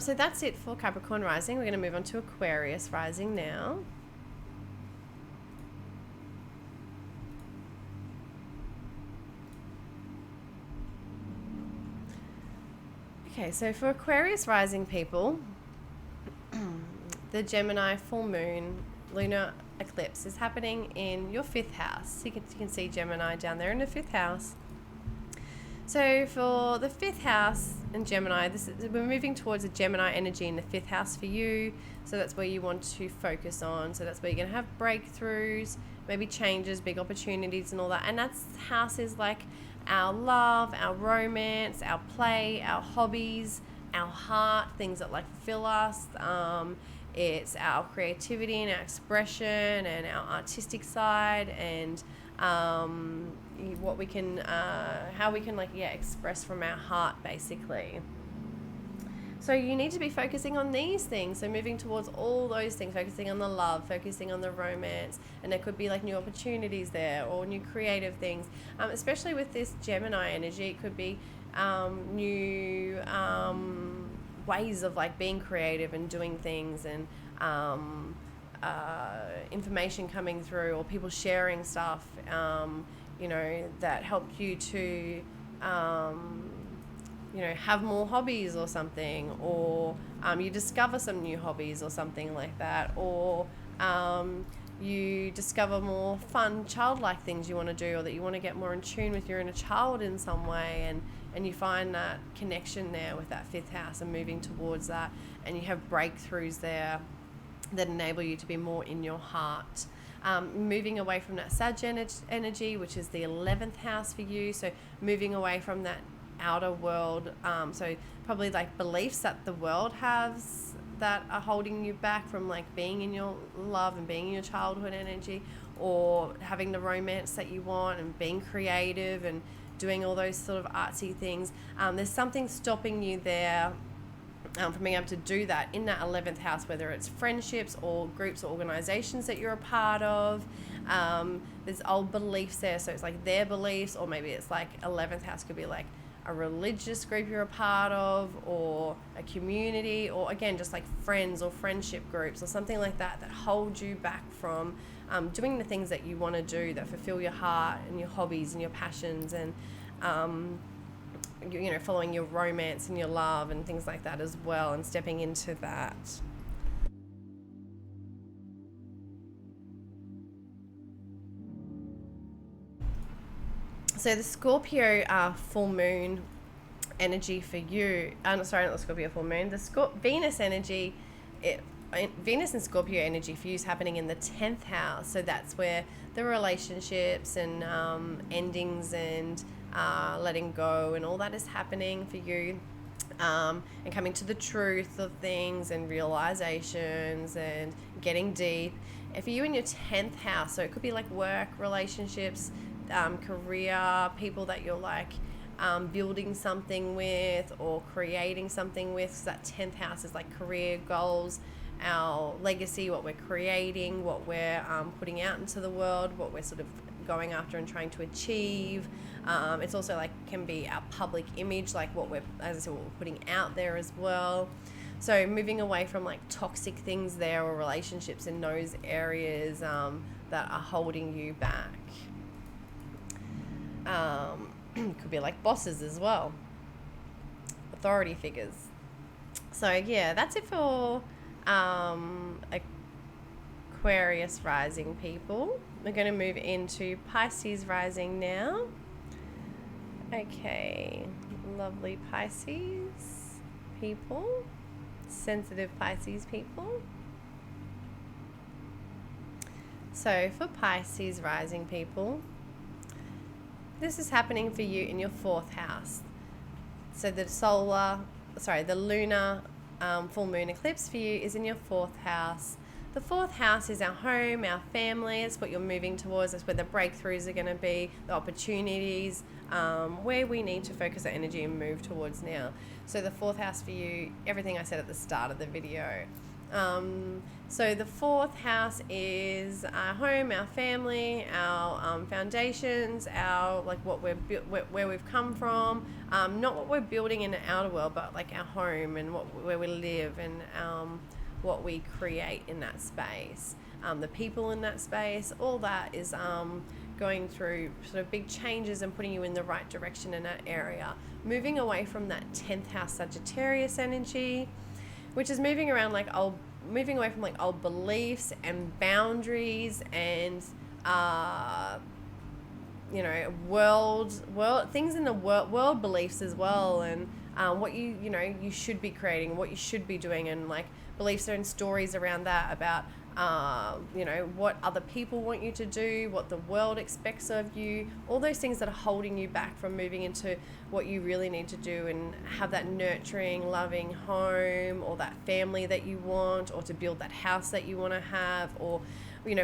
So that's it for Capricorn rising. We're going to move on to Aquarius rising now. Okay, so for Aquarius rising people, the Gemini full moon lunar eclipse is happening in your 5th house. You can see Gemini down there in the 5th house. So for the 5th house in Gemini, we're moving towards a Gemini energy in the 5th house for you. So that's where you want to focus on. So that's where you're going to have breakthroughs, maybe changes, big opportunities and all that. And that house is like our love, our romance, our play, our hobbies, our heart, things that like fill us. It's our creativity and our expression and our artistic side, and what we can, how we can express from our heart, basically. So you need to be focusing on these things. So moving towards all those things, focusing on the love, focusing on the romance, and there could be like new opportunities there or new creative things. Especially with this Gemini energy, it could be new ways of like being creative and doing things, and information coming through, or people sharing stuff, that helped you to have more hobbies or something, or you discover some new hobbies or something like that, or you discover more fun childlike things you want to do, or that you want to get more in tune with your inner child in some way, and you find that connection there with that fifth house and moving towards that, and you have breakthroughs there that enable you to be more in your heart. Moving away from that Sag energy, which is the 11th house for you, so moving away from that outer world, so probably like beliefs that the world has that are holding you back from like being in your love and being in your childhood energy, or having the romance that you want and being creative and doing all those sort of artsy things. There's something stopping you there from being able to do that in that 11th house, whether it's friendships or groups or organizations that you're a part of. There's old beliefs there, so it's like their beliefs, or maybe it's like 11th house could be like a religious group you're a part of, or a community, or again just like friends or friendship groups or something like that hold you back from doing the things that you want to do, that fulfill your heart and your hobbies and your passions, and following your romance and your love and things like that as well, and stepping into that. So the Scorpio full moon energy for you, sorry, not the Scorpio full moon, the Venus energy, Venus and Scorpio energy for you is happening in the 10th house. So that's where the relationships and endings and letting go and all that is happening for you, and coming to the truth of things and realizations and getting deep. For you in your 10th house, so it could be like work, relationships, career, people that you're like building something with or creating something with. So that 10th house is like career goals, our legacy, what we're creating, what we're putting out into the world, what we're sort of going after and trying to achieve. It's also like can be our public image, like what we're, as I said, what we're putting out there as well. So moving away from like toxic things there, or relationships in those areas that are holding you back. Could be like bosses as well, authority figures. So yeah, that's it for Aquarius rising people. We're going to move into Pisces rising now. Okay, lovely Pisces people, sensitive Pisces people. So for Pisces rising people, this is happening for you in your 4th house. So the lunar full moon eclipse for you is in your 4th house. The 4th house is our home, our family. It's what you're moving towards. That's where the breakthroughs are going to be, the opportunities, where we need to focus our energy and move towards now. So the 4th house for you, everything I said at the start of the video. So the 4th house is our home, our family, our foundations, our like what where we've come from, not what we're building in the outer world, but like our home and where we live, and what we create in that space, the people in that space. All that is going through sort of big changes and putting you in the right direction in that area, moving away from that 10th house Sagittarius energy, which is moving away from like old beliefs and boundaries and world things in the world beliefs as well, and what you should be creating, what you should be doing, and like beliefs and stories around that about what other people want you to do, what the world expects of you, all those things that are holding you back from moving into what you really need to do and have that nurturing, loving home, or that family that you want, or to build that house that you want to have, or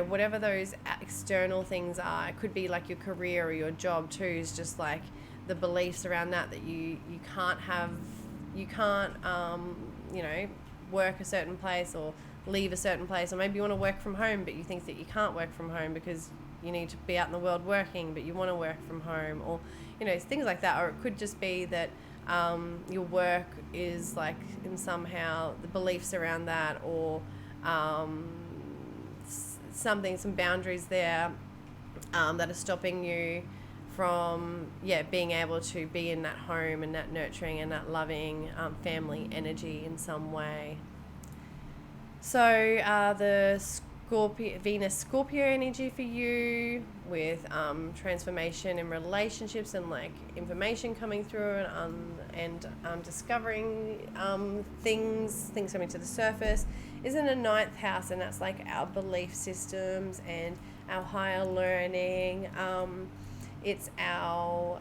whatever those external things are. It could be like your career or your job too, is just like the beliefs around that you can't work a certain place or leave a certain place, or maybe you want to work from home but you think that you can't work from home because you need to be out in the world working, but you want to work from home, or things like that. Or it could just be that your work is like in somehow the beliefs around that, or some boundaries there that are stopping you from being able to be in that home and that nurturing and that loving family energy in some way. So the Venus Scorpio energy for you, with transformation in relationships and like information coming through and discovering things coming to the surface, is in a 9th house, and that's like our belief systems and our higher learning. It's our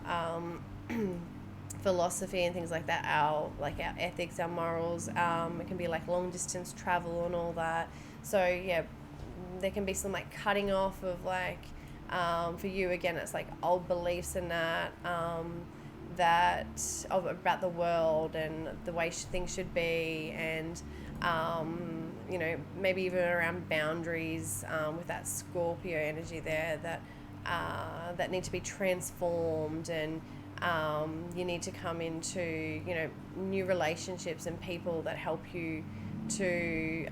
philosophy and things like that, our ethics, our morals. It can be like long distance travel and all that. So there can be some like cutting off of like for you, again, it's like old beliefs and that about the world and the way things should be, and maybe even around boundaries with that Scorpio energy there that need to be transformed, and you need to come into new relationships and people that help you to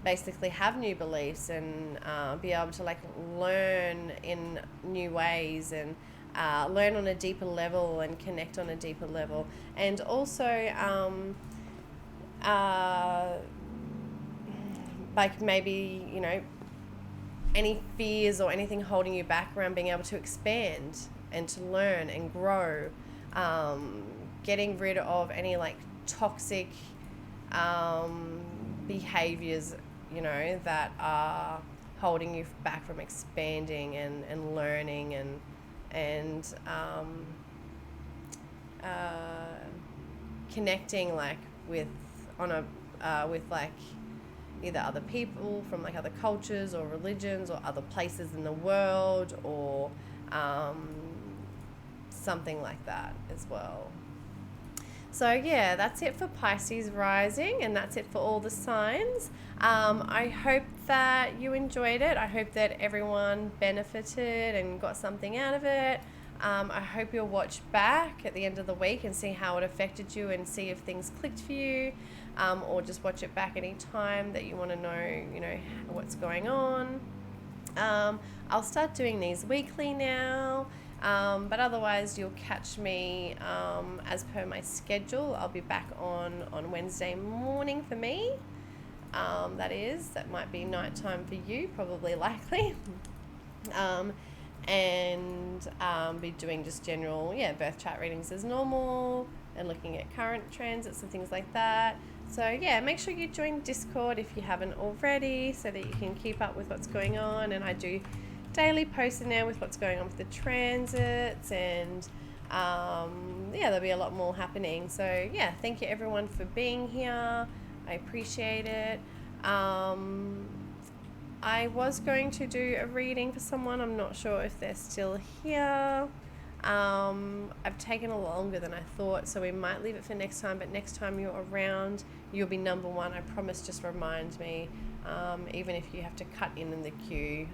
basically have new beliefs and be able to like learn in new ways and learn on a deeper level and connect on a deeper level. And also like maybe any fears or anything holding you back around being able to expand and to learn and grow, getting rid of any like toxic behaviors that are holding you back from expanding and learning and connecting like with like either other people from like other cultures or religions or other places in the world, or something like that as well. So yeah, that's it for Pisces rising, and that's it for all the signs. I hope that you enjoyed it. I hope that everyone benefited and got something out of it. I hope you'll watch back at the end of the week and see how it affected you and see if things clicked for you, or just watch it back any time that you want to know, what's going on. I'll start doing these weekly now, but otherwise you'll catch me as per my schedule. I'll be back on Wednesday morning for me. That might be nighttime for you, probably likely. And be doing just general birth chart readings as normal, and looking at current transits and things like that. So make sure you join Discord if you haven't already, so that you can keep up with what's going on. And I do daily posts in there with what's going on with the transits, and there'll be a lot more happening. So thank you everyone for being here. I appreciate it. I was going to do a reading for someone. I'm not sure if they're still here. I've taken a longer than I thought, so we might leave it for next time. But next time you're around, you'll be number one. I promise. Just remind me. Even if you have to cut in the queue,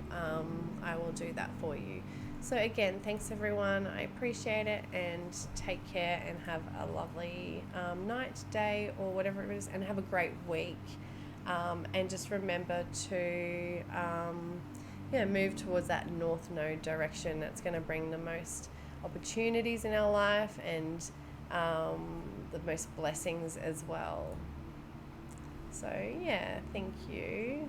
I will do that for you. So again, thanks everyone. I appreciate it, and take care and have a lovely night, day, or whatever it is, and have a great week. And just remember to move towards that North Node direction. That's going to bring the most opportunities in our life, and the most blessings as well. So thank you.